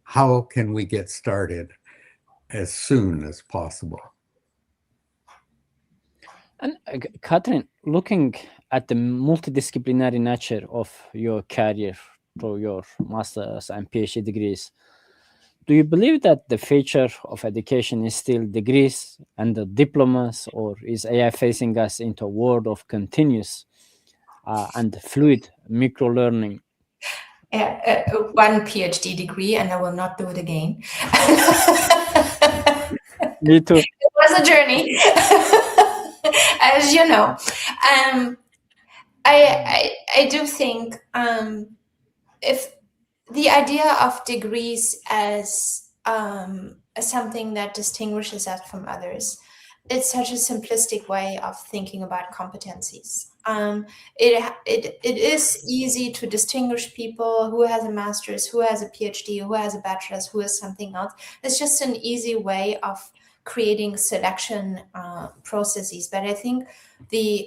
How can we get started as soon as possible? And Catherine, looking at the multidisciplinary nature of your career through your master's and PhD degrees, do you believe that the future of education is still degrees and the diplomas, or is AI facing us into a world of continuous and fluid micro-learning? One PhD degree, and I will not do it again. Me too. It was a journey, as you know. I do think if the idea of degrees as something that distinguishes us from others, it's such a simplistic way of thinking about competencies. It is easy to distinguish people who has a master's, who has a PhD, who has a bachelor's, who has something else. It's just an easy way of creating selection processes. But I think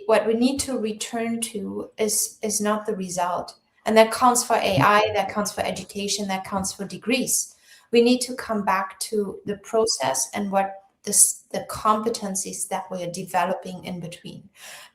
what we need to return to is not the result. And that counts for AI, that counts for education, that counts for degrees. We need to come back to the process and what the competencies that we are developing in between.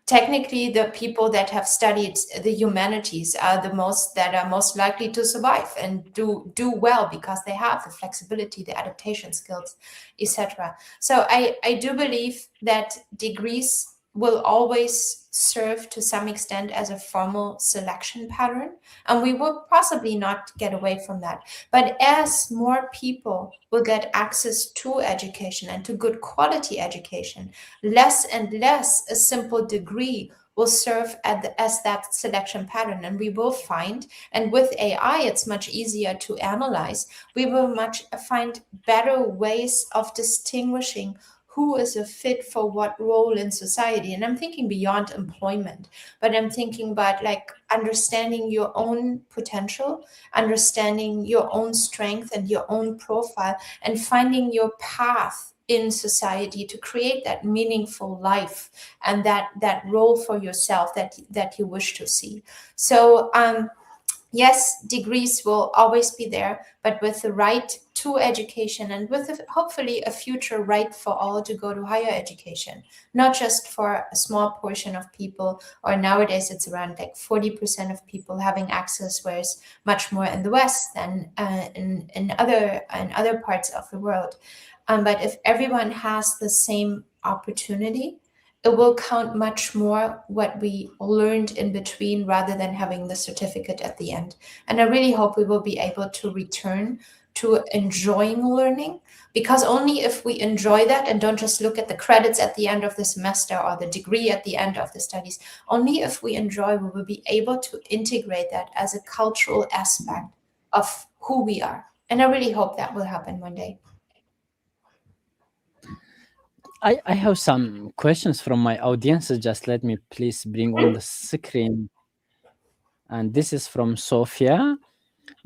Technically, the people that have studied the humanities are the most likely to survive and do well, because they have the flexibility, the adaptation skills, etc. So I do believe that degrees will always serve to some extent as a formal selection pattern, and we will possibly not get away from that. But as more people will get access to education and to good quality education, less and less a simple degree will serve as that selection pattern. And we will find, and with AI, it's much easier to analyze, we will find better ways of distinguishing who is a fit for what role in society. And I'm thinking beyond employment, but I'm thinking about like understanding your own potential, understanding your own strength and your own profile, and finding your path in society to create that meaningful life and that role for yourself that you wish to see. So yes, degrees will always be there, but with the right to education and with hopefully a future right for all to go to higher education, not just for a small portion of people, or nowadays it's around like 40% of people having access, whereas much more in the West than in other parts of the world. But if everyone has the same opportunity, it will count much more what we learned in between rather than having the certificate at the end. And I really hope we will be able to return to enjoying learning, Because only if we enjoy that and don't just look at the credits at the end of the semester or the degree at the end of the studies, only if we enjoy, we will be able to integrate that as a cultural aspect of who we are. And I really hope that will happen one day. I have some questions from my audience. Just let me please bring on the screen. And this is from Sophia.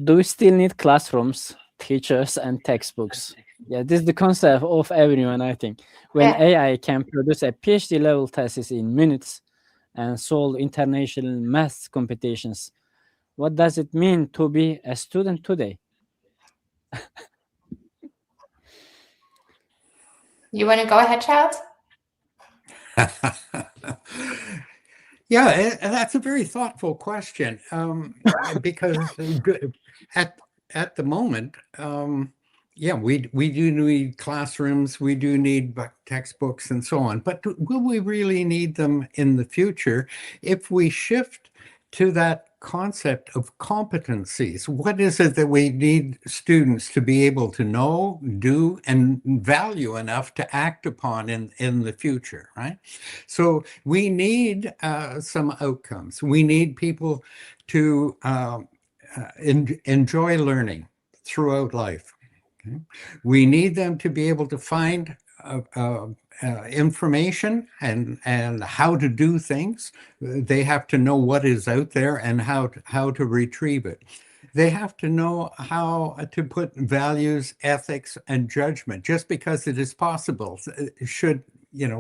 Do we still need classrooms, teachers, and textbooks? Yeah, this is the concept of everyone, I think. When AI can produce a PhD level thesis in minutes and solve international math competitions, what does it mean to be a student today? You want to go ahead, Charles? Yeah, that's a very thoughtful question, because at the moment, yeah, we do need classrooms, we do need textbooks and so on, but will we really need them in the future if we shift to that concept of competencies? What is it that we need students to be able to know, do, and value enough to act upon in the future, right? So we need some outcomes. We need people to enjoy learning throughout life. Okay? We need them to be able to find information and how to do things. They have to know what is out there and how to retrieve it. They have to know how to put values, ethics, and judgment. Just because it is possible,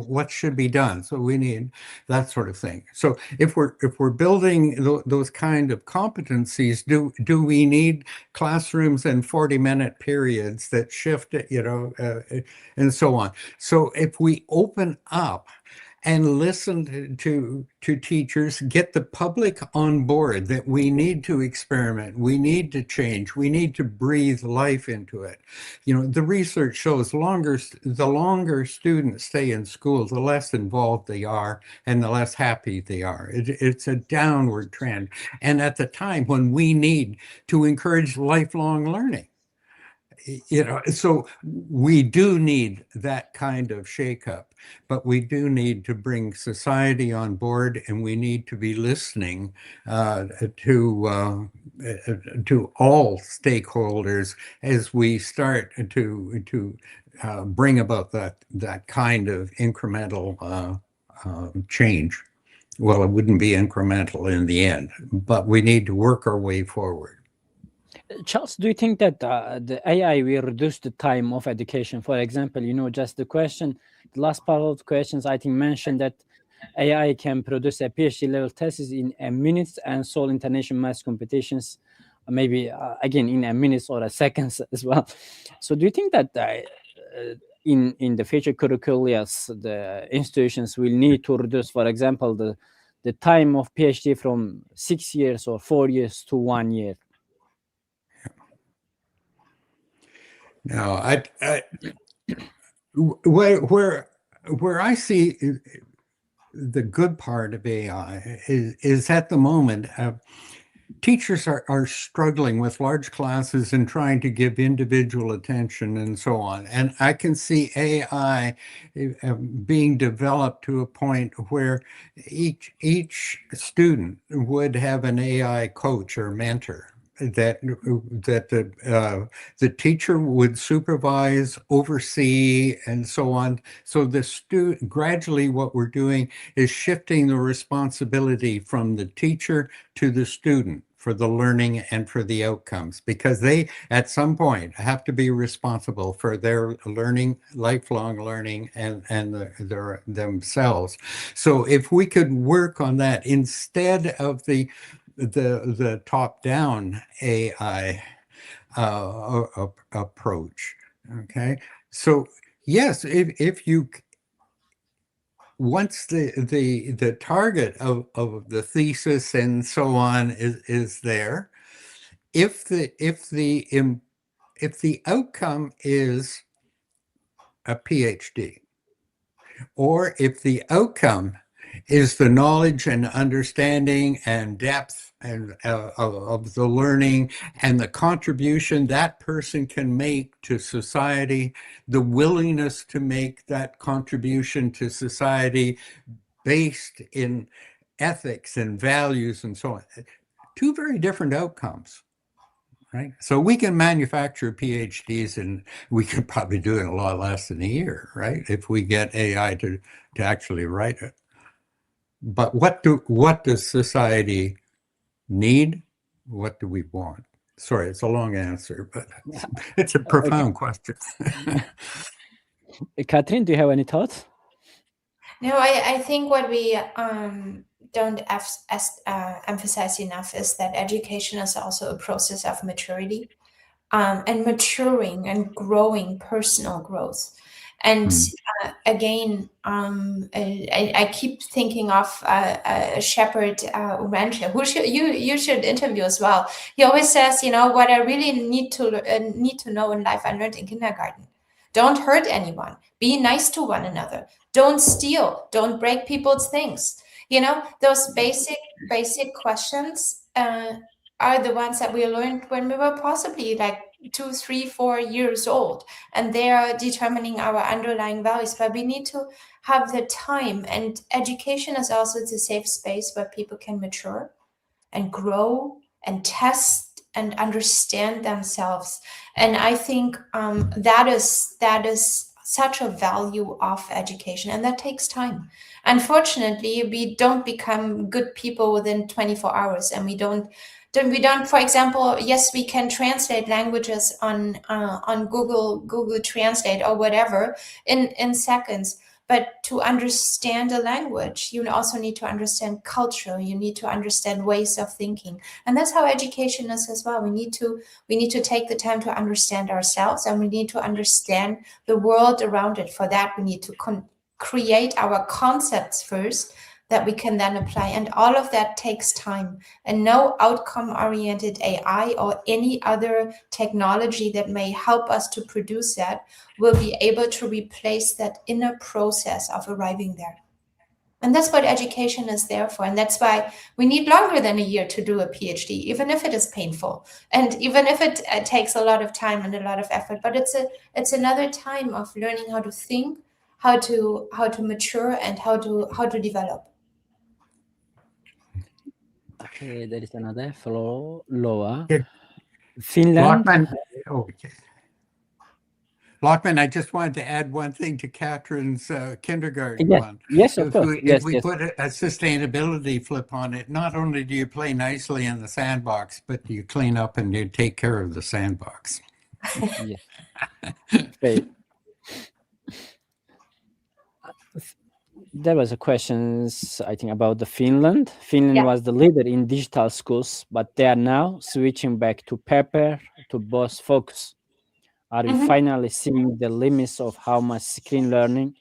what should be done. So we need that sort of thing. So if we're building those kind of competencies, do we need classrooms and 40-minute periods that shift it, and so on? So if we open up and listen to teachers, get the public on board that we need to experiment, we need to change, we need to breathe life into it. The research shows the longer students stay in school, the less involved they are and the less happy they are. It's a downward trend. And at the time when we need to encourage lifelong learning, so we do need that kind of shakeup, but we do need to bring society on board, and we need to be listening to all stakeholders as we start to bring about that kind of incremental change. Well, it wouldn't be incremental in the end, but we need to work our way forward. Charles, do you think that the AI will reduce the time of education? For example, just the last part of the questions, I think mentioned that AI can produce a PhD level thesis in a minute and solve international math competitions, maybe again in a minute or a seconds as well. So do you think that in the future curricula, the institutions will need to reduce, for example, the time of PhD from 6 years or 4 years to 1 year? No, where I see the good part of AI is at the moment, teachers are struggling with large classes and trying to give individual attention and so on. And I can see AI being developed to a point where each student would have an AI coach or mentor that the teacher would supervise, oversee, and so on. So the student, gradually what we're doing is shifting the responsibility from the teacher to the student for the learning and for the outcomes, because they at some point have to be responsible for their learning, lifelong learning, and their themselves. So if we could work on that instead of the top-down AI approach. Okay, so yes, if you once the target of the thesis and so on is there, if the outcome is a PhD, or if the outcome is the knowledge and understanding and depth and of the learning and the contribution that person can make to society, the willingness to make that contribution to society based in ethics and values and so on. Two very different outcomes. Right. So we can manufacture PhDs and we could probably do it in a lot less than a year, right? If we get AI to actually write it. But what does society need? What do we want? Sorry, it's a long answer, but it's a profound question. Catherine, do you have any thoughts? No, I think what we don't emphasize enough is that education is also a process of maturity, and maturing and growing, personal growth. And again, I keep thinking of a shepherd rancher who you should interview as well. He always says, what I really need to know in life, I learned in kindergarten. Don't hurt anyone. Be nice to one another. Don't steal. Don't break people's things. Those basic questions are the ones that we learned when we were possibly like 2, 3, 4 years old, and they are determining our underlying values. But we need to have the time, and education is also the safe space where people can mature and grow and test and understand themselves. And I think that is such a value of education, and that takes time. Unfortunately, we don't become good people within 24 hours, and we don't, for example, yes, we can translate languages on Google Translate or whatever in seconds. But to understand a language, you also need to understand culture. You need to understand ways of thinking, and that's how education is as well. We need to take the time to understand ourselves, and we need to understand the world around it. For that, we need to create our concepts first that we can then apply, and all of that takes time. And no outcome-oriented AI or any other technology that may help us to produce that will be able to replace that inner process of arriving there. And that's what education is there for. And that's why we need longer than a year to do a PhD, even if it is painful, and even if it takes a lot of time and a lot of effort. But it's another time of learning how to think, how to mature, and how to develop. Okay, there is another follow Loa. Yeah. Finland. Lokman, I just wanted to add one thing to Catherine's kindergarten one. Yes, of course. If we put a sustainability flip on it, not only do you play nicely in the sandbox, but you clean up and you take care of the sandbox. Yes. Great. There was a questions, I think, about the Finland. Finland was the leader in digital schools, but they are now switching back to paper to both focus. Are we finally seeing the limits of how much screen learning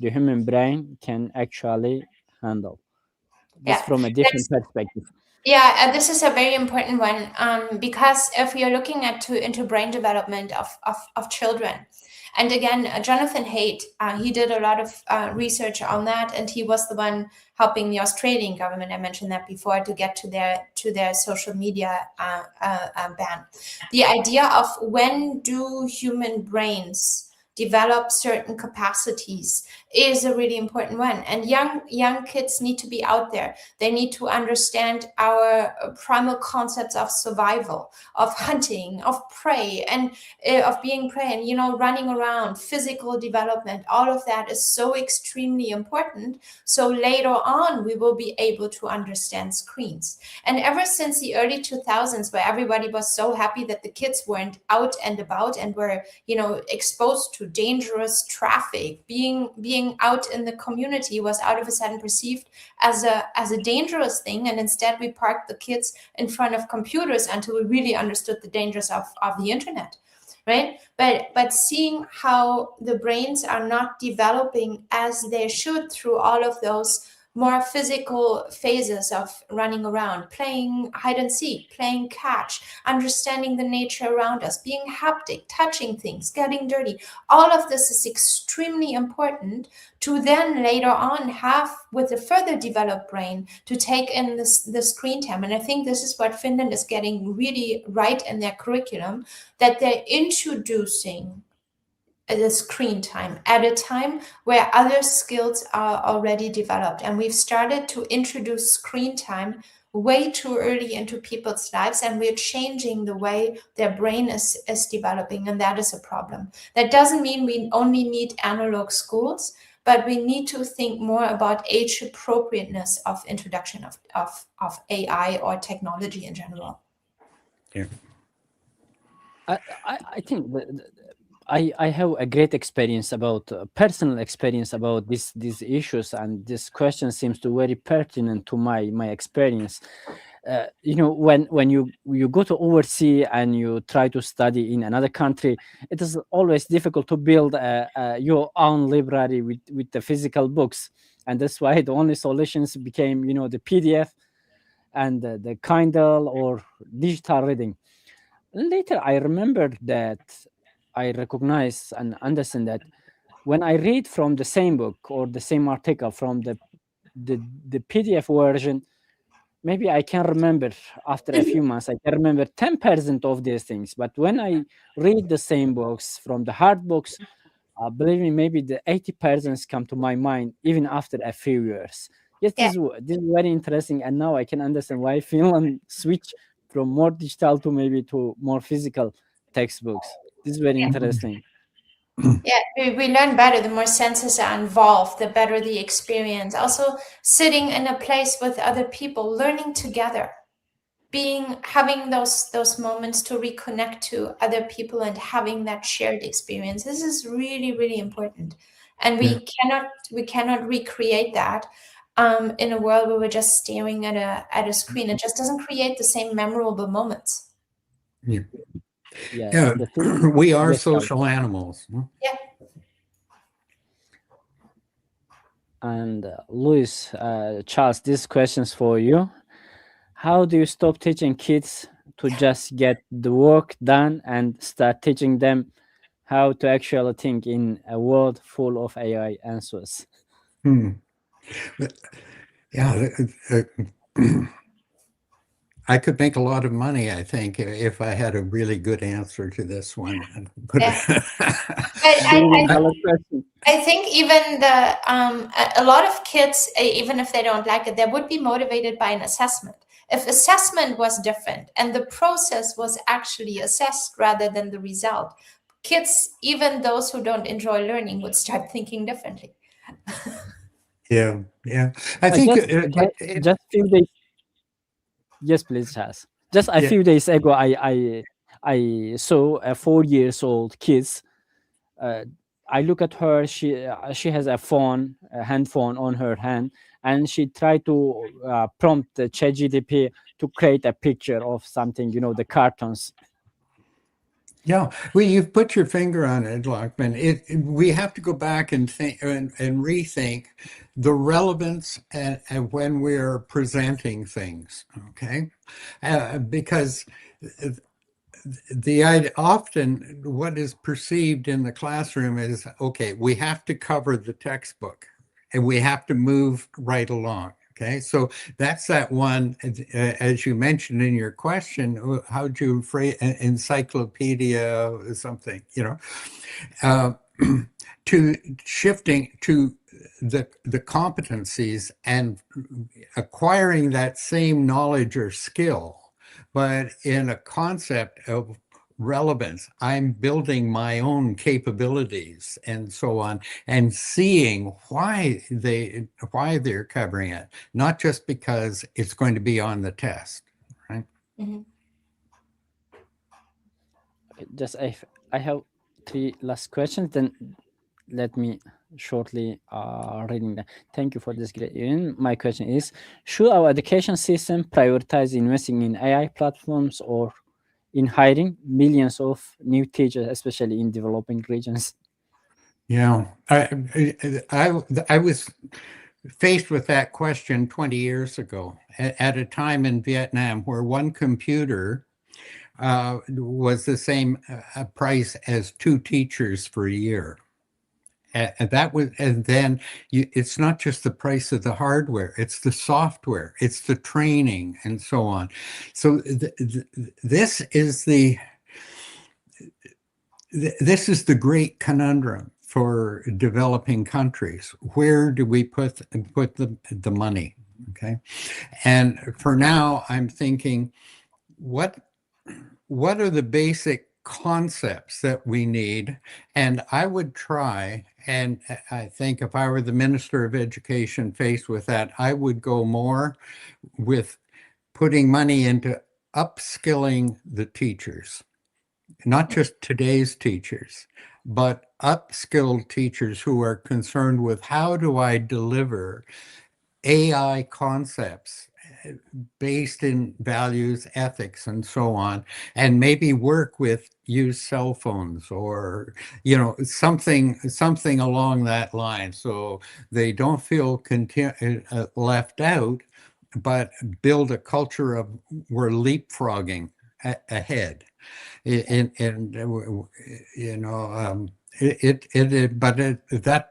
the human brain can actually handle? This from a different perspective. Yeah, this is a very important one, because if we are looking into brain development of children, and again, Jonathan Haidt, he did a lot of research on that, and he was the one helping the Australian government, I mentioned that before, to get to their social media ban. The idea of when do human brains develop certain capacities is a really important one. And young kids need to be out there. They need to understand our primal concepts of survival, of hunting, of prey, and of being prey, and running around, physical development. All of that is so extremely important. So later on, we will be able to understand screens. And ever since the early 2000s, where everybody was so happy that the kids weren't out and about and were, exposed to dangerous traffic, being out in the community was out of a sudden perceived as a dangerous thing, and instead we parked the kids in front of computers until we really understood the dangers of the internet, right? But seeing how the brains are not developing as they should through all of those more physical phases of running around, playing hide and seek, playing catch, understanding the nature around us, being haptic, touching things, getting dirty. All of this is extremely important to then later on have, with a further developed brain, to take in the screen time. And I think this is what Finland is getting really right in their curriculum, that they're introducing the screen time at a time where other skills are already developed. And we've started to introduce screen time way too early into people's lives, and we're changing the way their brain is developing, and that is a problem. That doesn't mean we only need analog schools, but we need to think more about age appropriateness of introduction of AI or technology in general. Yeah. I think I have a great experience about personal experience about these issues, and this question seems to very pertinent to my experience. When you go to overseas and you try to study in another country, it is always difficult to build your own library with the physical books, and that's why the only solutions became the PDF and the Kindle or digital reading. Later, I remembered that I recognize and understand that when I read from the same book or the same article from the PDF version, maybe I can remember after a few months, I can remember 10% of these things. But when I read the same books from the hard books, believe me, maybe the 80% come to my mind even after a few years. Yes, Yeah. this is very interesting, and now I can understand why Finland switched from more digital to maybe to more physical textbooks. This is very interesting. Yeah, we learn better the more senses are involved, the better the experience. Also, sitting in a place with other people, learning together, having those moments to reconnect to other people and having that shared experience. This is really, really important, and we cannot recreate that in a world where we're just staring at a screen. It just doesn't create the same memorable moments. Yeah. Yeah, We are social animals. Yeah. And Luis, Charles, this question's for you. How do you stop teaching kids to just get the work done and start teaching them how to actually think in a world full of AI answers? Yeah, I could make a lot of money, I think, if I had a really good answer to this one. I think even a lot of kids, even if they don't like it, they would be motivated by an assessment. If assessment was different and the process was actually assessed rather than the result, kids, even those who don't enjoy learning, would start thinking differently. Yeah. I think just few days. Yes, please, Chas. Just a few days ago, I saw a 4-year-old kids. I look at her. She has a hand phone on her hand, and she tried to prompt the ChatGPT to create a picture of something. The cartoons. Yeah, well, you've put your finger on it, Lokman. We have to go back and think and rethink the relevance and when we're presenting things. Okay, because often what is perceived in the classroom is, okay, we have to cover the textbook and we have to move right along. Okay, so that's that one, as you mentioned in your question, how do you phrase encyclopedia or something, to shifting to the competencies and acquiring that same knowledge or skill, but in a concept of relevance. I'm building my own capabilities and so on, and seeing why they're covering it, not just because it's going to be on the test, right? Mm-hmm. Just I have 3 last questions. Then let me shortly reading them. Thank you for this great. My question is: should our education system prioritize investing in AI platforms or in hiring millions of new teachers, especially in developing regions? Yeah, I was faced with that question 20 years ago at a time in Vietnam where one computer was the same price as 2 teachers for a year. And that was, and then it's not just the price of the hardware, it's the software, it's the training, and so on. So this is the great conundrum for developing countries. Where do we put the money? Okay, and for now, I'm thinking, what are the basic concepts that we need? And I would try, and I think if I were the Minister of Education faced with that, I would go more with putting money into upskilling the teachers, not just today's teachers, but upskilled teachers who are concerned with how do I deliver AI concepts based in values, ethics, and so on, and maybe work with use cell phones or something along that line, so they don't feel left out, but build a culture of we're leapfrogging ahead. That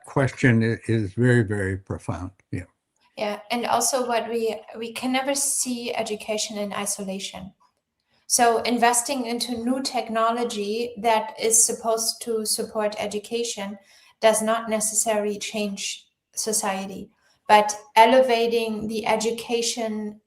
question is very, very profound. Yeah. Yeah, and also what we can never see education in isolation. So investing into new technology that is supposed to support education does not necessarily change society, but elevating the educational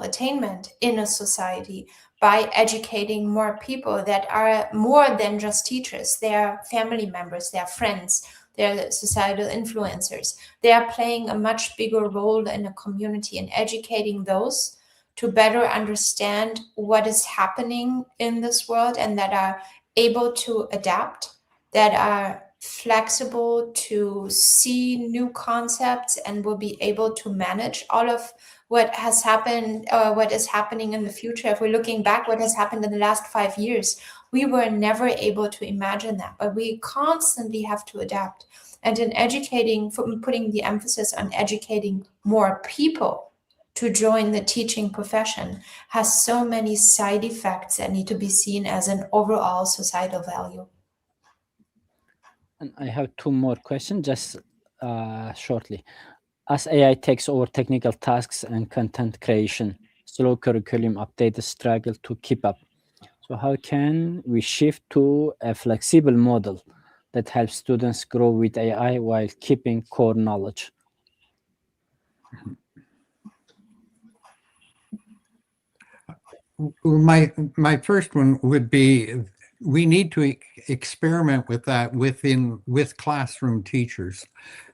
attainment in a society by educating more people that are more than just teachers. They are family members, they are friends, they're societal influencers. They are playing a much bigger role in a community, and educating those to better understand what is happening in this world, and that are able to adapt, that are flexible to see new concepts, and will be able to manage all of what has happened, what is happening in the future. If we're looking back, what has happened in the last 5 years, we were never able to imagine that, but we constantly have to adapt. And in educating, putting the emphasis on educating more people to join the teaching profession has so many side effects that need to be seen as an overall societal value. And I have 2 more questions, just shortly. As AI takes over technical tasks and content creation, slow curriculum updates struggle to keep up. So how can we shift to a flexible model that helps students grow with AI while keeping core knowledge? My first one would be, we need to experiment with that with classroom teachers.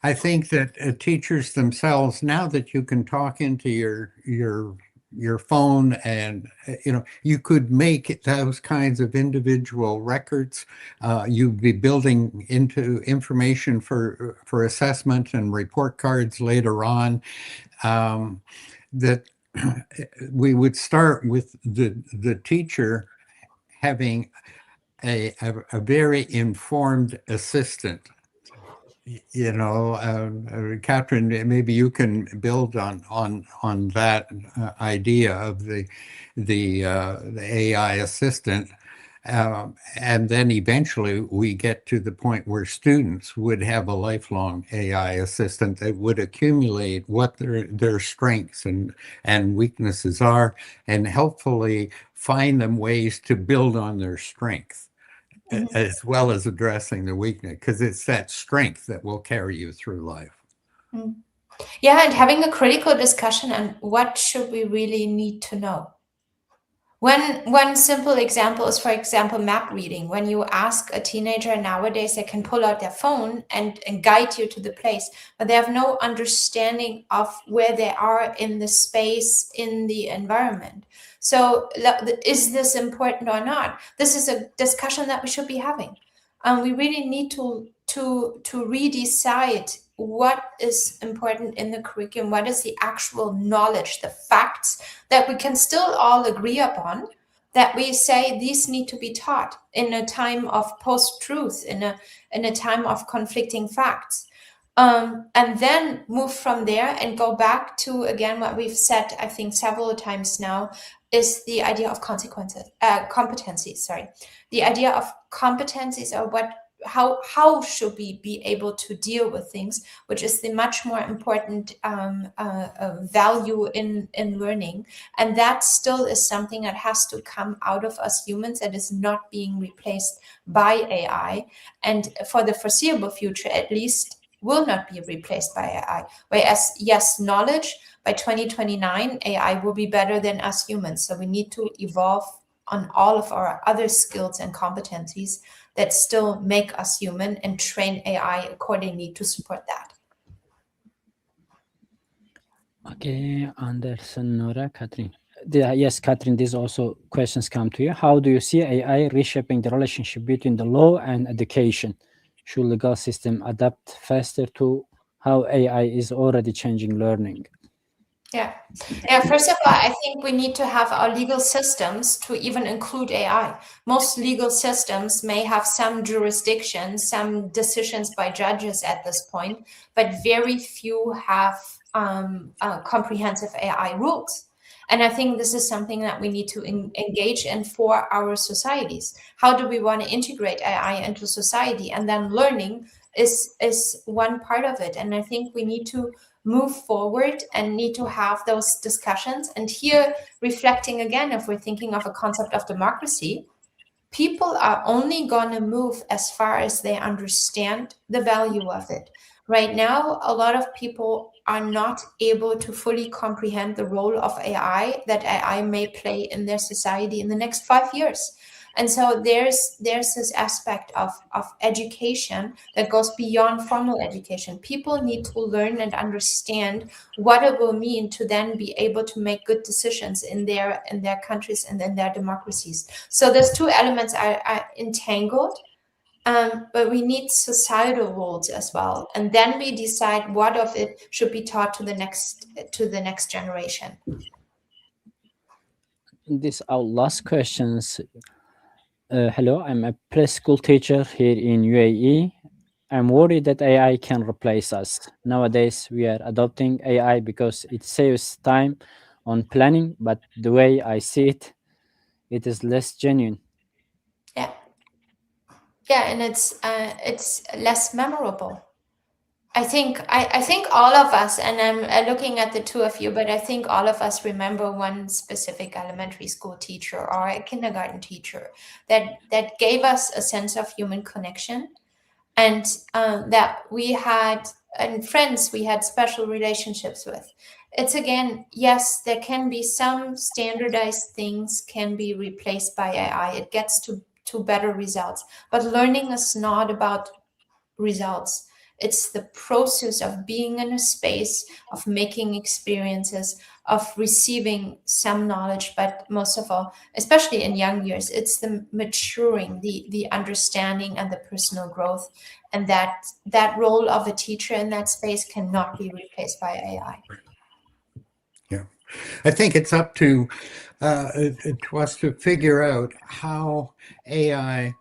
I think that teachers themselves, now that you can talk into your phone, and you could make those kinds of individual records. You'd be building into information for assessment and report cards later on. That we would start with the teacher having a very informed assistant. Catherine, maybe you can build on that idea of the AI assistant. And then eventually we get to the point where students would have a lifelong AI assistant that would accumulate what their strengths and weaknesses are, and helpfully find them ways to build on their strength, as well as addressing the weakness, because it's that strength that will carry you through life. Yeah, and having a critical discussion on what should we really need to know. One simple example is, for example, map reading. When you ask a teenager nowadays, they can pull out their phone and guide you to the place, but they have no understanding of where they are in the space, in the environment. So is this important or not? This is a discussion that we should be having. We really need to redecide what is important in the curriculum, what is the actual knowledge, the facts that we can still all agree upon, that we say these need to be taught in a time of post-truth, in a time of conflicting facts. and then move from there and go back to, again, what we've said, I think, several times now, is the idea of competencies. Sorry, the idea of competencies, or how should we be able to deal with things, which is the much more important value in learning. And that still is something that has to come out of us humans, that is not being replaced by AI, and for the foreseeable future at least will not be replaced by AI. Whereas, yes, knowledge, by 2029, AI will be better than us humans. So we need to evolve on all of our other skills and competencies that still make us human, and train AI accordingly to support that. Okay, Anderson, Nora, Catherine. Yes, Catherine, these also questions come to you. How do you see AI reshaping the relationship between the law and education? Should legal system adapt faster to how AI is already changing learning? Yeah. First of all, I think we need to have our legal systems to even include AI. Most legal systems may have some jurisdiction, some decisions by judges at this point, but very few have comprehensive AI rules. And I think this is something that we need to engage in for our societies. How do we want to integrate AI into society? And then learning is one part of it. And I think we need to move forward and need to have those discussions. And here, reflecting again, if we're thinking of a concept of democracy, people are only going to move as far as they understand the value of it. Right now, a lot of people are not able to fully comprehend the role of AI, that AI may play in their society in the next 5 years. And so there's this aspect of education that goes beyond formal education. People need to learn and understand what it will mean to then be able to make good decisions in their countries and in their democracies. So those two elements are entangled, but we need societal roles as well. And then we decide what of it should be taught to the next generation. This our last questions. Hello, I'm a preschool teacher here in UAE. I'm worried that AI can replace us. Nowadays, we are adopting AI because it saves time on planning, but the way I see it, it is less genuine. Yeah, and it's less memorable. I think all of us, and I'm looking at the two of you, but I think all of us remember one specific elementary school teacher or a kindergarten teacher that gave us a sense of human connection, and that we had, and friends we had special relationships with. It's, again, yes, there can be some standardized things can be replaced by AI. It gets to better results, but learning is not about results. It's the process of being in a space, of making experiences, of receiving some knowledge, but most of all, especially in young years, it's the maturing, the understanding, and the personal growth. And that role of a teacher in that space cannot be replaced by AI. Yeah, I think it's up to us to figure out how AI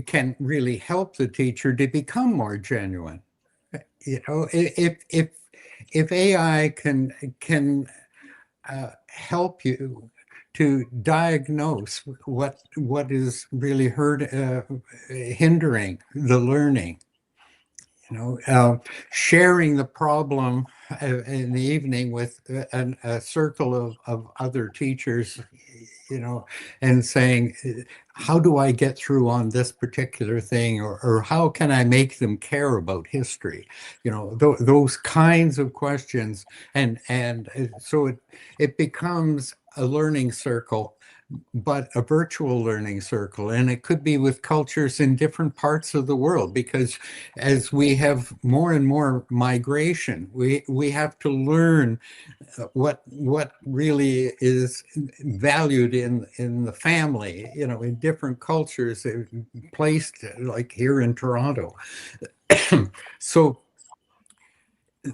can really help the teacher to become more genuine. You know, if AI can help you to diagnose what is really hindering the learning, you know, sharing the problem in the evening with a circle of other teachers, you know, and saying, how do I get through on this particular thing, or how can I make them care about history? You know, those kinds of questions. And so it becomes a learning circle, but a virtual learning circle. And it could be with cultures in different parts of the world, because as we have more and more migration, we have to learn what really is valued in the family, you know, in different cultures placed, like here in Toronto. So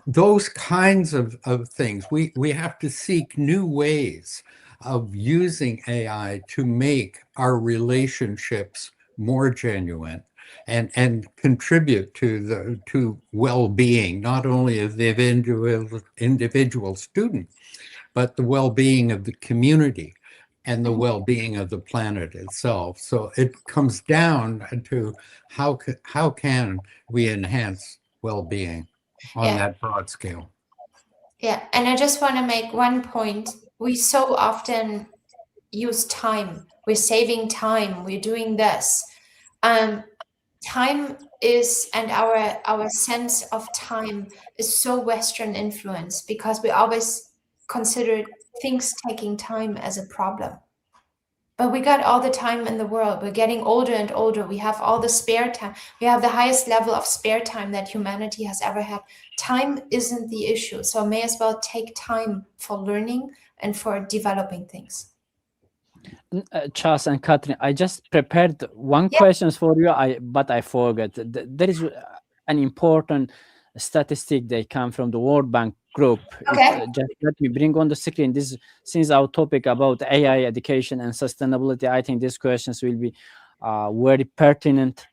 those kinds of things, we have to seek new ways of using AI to make our relationships more genuine. and contribute to well-being, not only of the individual student, but the well-being of the community and the well-being of the planet itself. So it comes down to how can we enhance well-being on that broad scale. Yeah, and I just want to make one point. We so often use time. We're saving time. We're doing this. Time is, and our sense of time is so Western influenced because we always consider things taking time as a problem. But we got all the time in the world. We're getting older and older. We have all the spare time. We have the highest level of spare time that humanity has ever had. Time isn't the issue. So may as well take time for learning and for developing things. Charles and Catherine, I just prepared one question for you, but I forgot. There is an important statistic that come from the World Bank group. Okay. Just let me bring on the screen. This, since our topic about AI education and sustainability, I think these questions will be very pertinent.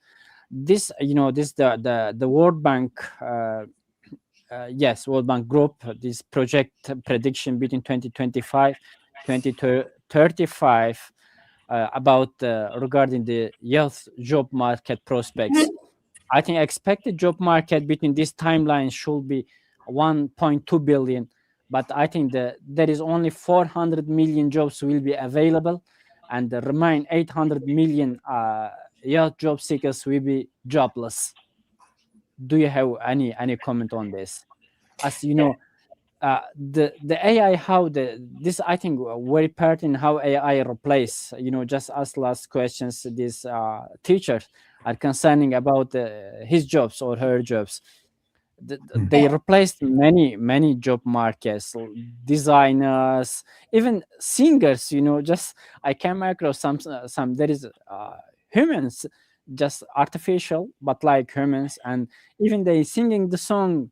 This, this the World Bank. Yes, World Bank Group, this project prediction between 2025, 2035 about regarding the youth job market prospects. I think expected job market between these timelines should be 1.2 billion, but I think that there is only 400 million jobs will be available, and the remaining 800 million youth job seekers will be jobless. Do you have any comment on this? As you know, the AI, how this I think very pertinent how AI replace, just as last questions these teachers are concerning about his jobs or her jobs. They replaced many job markets, designers, even singers. Just I came across some there is humans, just artificial, but like humans, and even they singing the song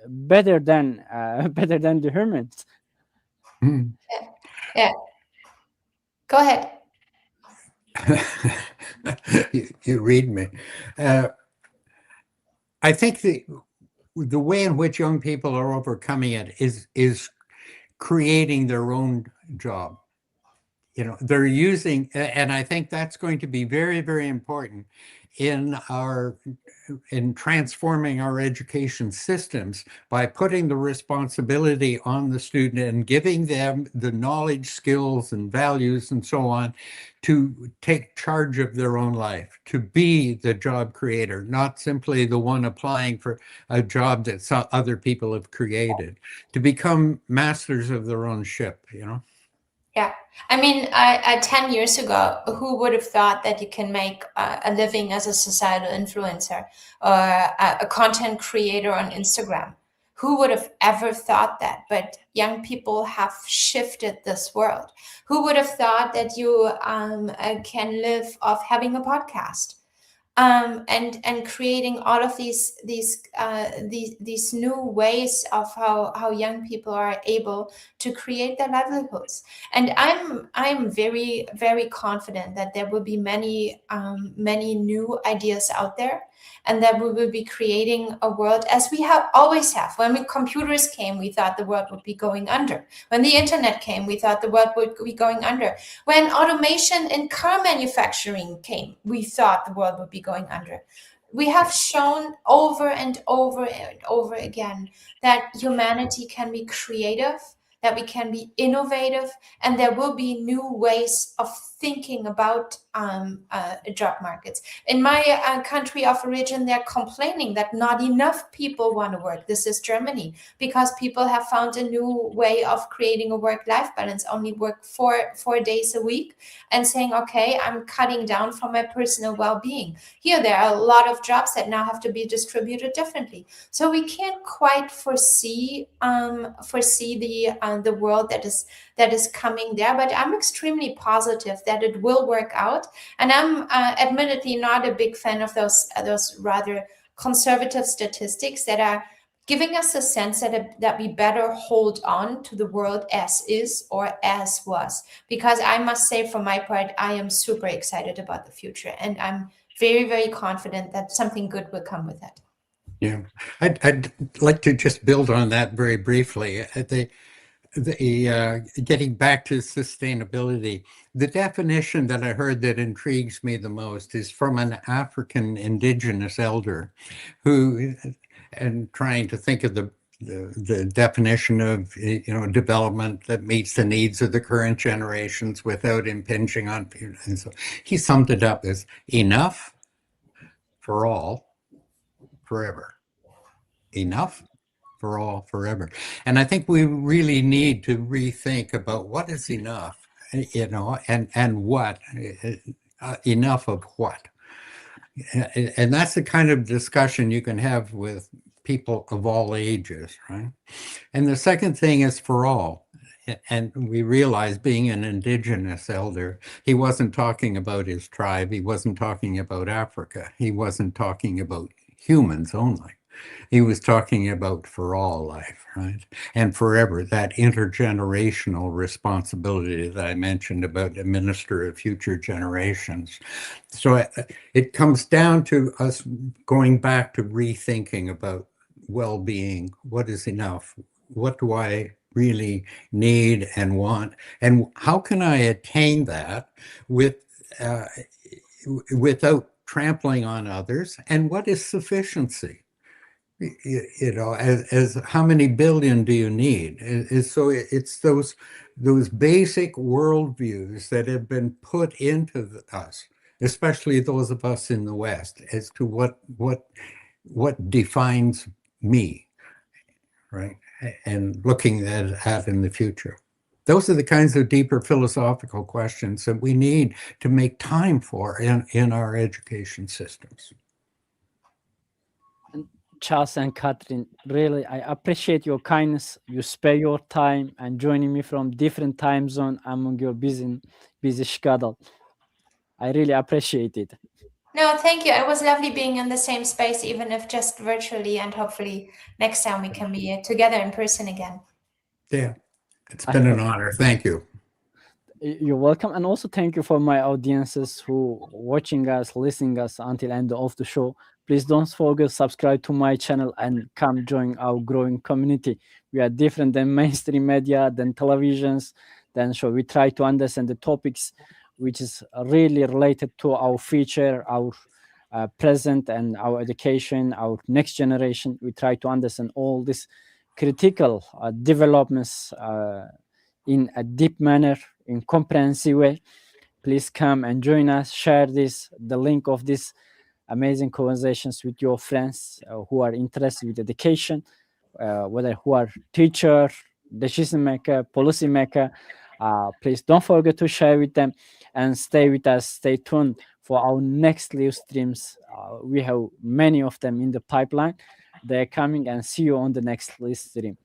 better than better than the humans. Yeah. Go ahead. You read me. I think the way in which young people are overcoming it is creating their own job. They're using, and I think that's going to be very, very important in transforming our education systems by putting the responsibility on the student and giving them the knowledge, skills, and values and so on to take charge of their own life, to be the job creator, not simply the one applying for a job that other people have created, to become masters of their own ship, Yeah, I mean, 10 years ago, who would have thought that you can make a living as a societal influencer or a content creator on Instagram? Who would have ever thought that? But young people have shifted this world. Who would have thought that you can live off having a podcast? And creating all of these new ways of how young people are able to create their livelihoods. And I'm very, very confident that there will be many new ideas out there, and that we will be creating a world as we have always have. When computers came, we thought the world would be going under. When the internet came, we thought the world would be going under. When automation in car manufacturing came, we thought the world would be going under. We have shown over and over and over again that humanity can be creative, that we can be innovative, and there will be new ways of thinking about job markets. In my country of origin, they're complaining that not enough people want to work. This is Germany, because people have found a new way of creating a work-life balance, only work four days a week, and saying, okay, I'm cutting down for my personal well-being. Here, there are a lot of jobs that now have to be distributed differently. So we can't quite foresee the world that is coming there, but I'm extremely positive that it will work out. And I'm admittedly not a big fan of those rather conservative statistics that are giving us a sense that we better hold on to the world as is or as was. Because I must say, for my part, I am super excited about the future, and I'm very, very confident that something good will come with it. Yeah, I'd like to just build on that very briefly. Getting back to sustainability, the definition that I heard that intrigues me the most is from an African indigenous elder who, and trying to think of the definition of development that meets the needs of the current generations without impinging on people. And so he summed it up as enough for all, forever. Enough for all, forever. And I think we really need to rethink about what is enough, and what, enough of what. And that's the kind of discussion you can have with people of all ages, right? And the second thing is for all. And we realize, being an indigenous elder, he wasn't talking about his tribe. He wasn't talking about Africa. He wasn't talking about humans only. He was talking about for all life, right? And forever, that intergenerational responsibility that I mentioned about the minister of future generations. So it comes down to us going back to rethinking about well-being. What is enough? What do I really need and want? And how can I attain that without trampling on others? And what is sufficiency? As how many billion do you need? So it's those basic worldviews that have been put into us, especially those of us in the West, as to what defines me, right? And looking at in the future. Those are the kinds of deeper philosophical questions that we need to make time for in our education systems. Charles and Catherine, really, I appreciate your kindness. You spare your time and joining me from different time zone among your busy schedule. I really appreciate it. No, thank you. It was lovely being in the same space, even if just virtually, and hopefully next time we can be together in person again. Yeah, it's been an honor. Thank you. You're welcome. And also thank you for my audiences who watching us, listening us until end of the show. Please don't forget to subscribe to my channel and come join our growing community. We are different than mainstream media, than televisions, than show. We try to understand the topics which is really related to our future, our present, and our education, our next generation. We try to understand all these critical developments in a deep manner, in comprehensive way. Please come and join us, share the link of this amazing conversations with your friends who are interested with education, whether who are teacher, decision maker, policy maker. Please don't forget to share with them and stay with us. Stay tuned for our next live streams. We have many of them in the pipeline. They're coming, and see you on the next live stream.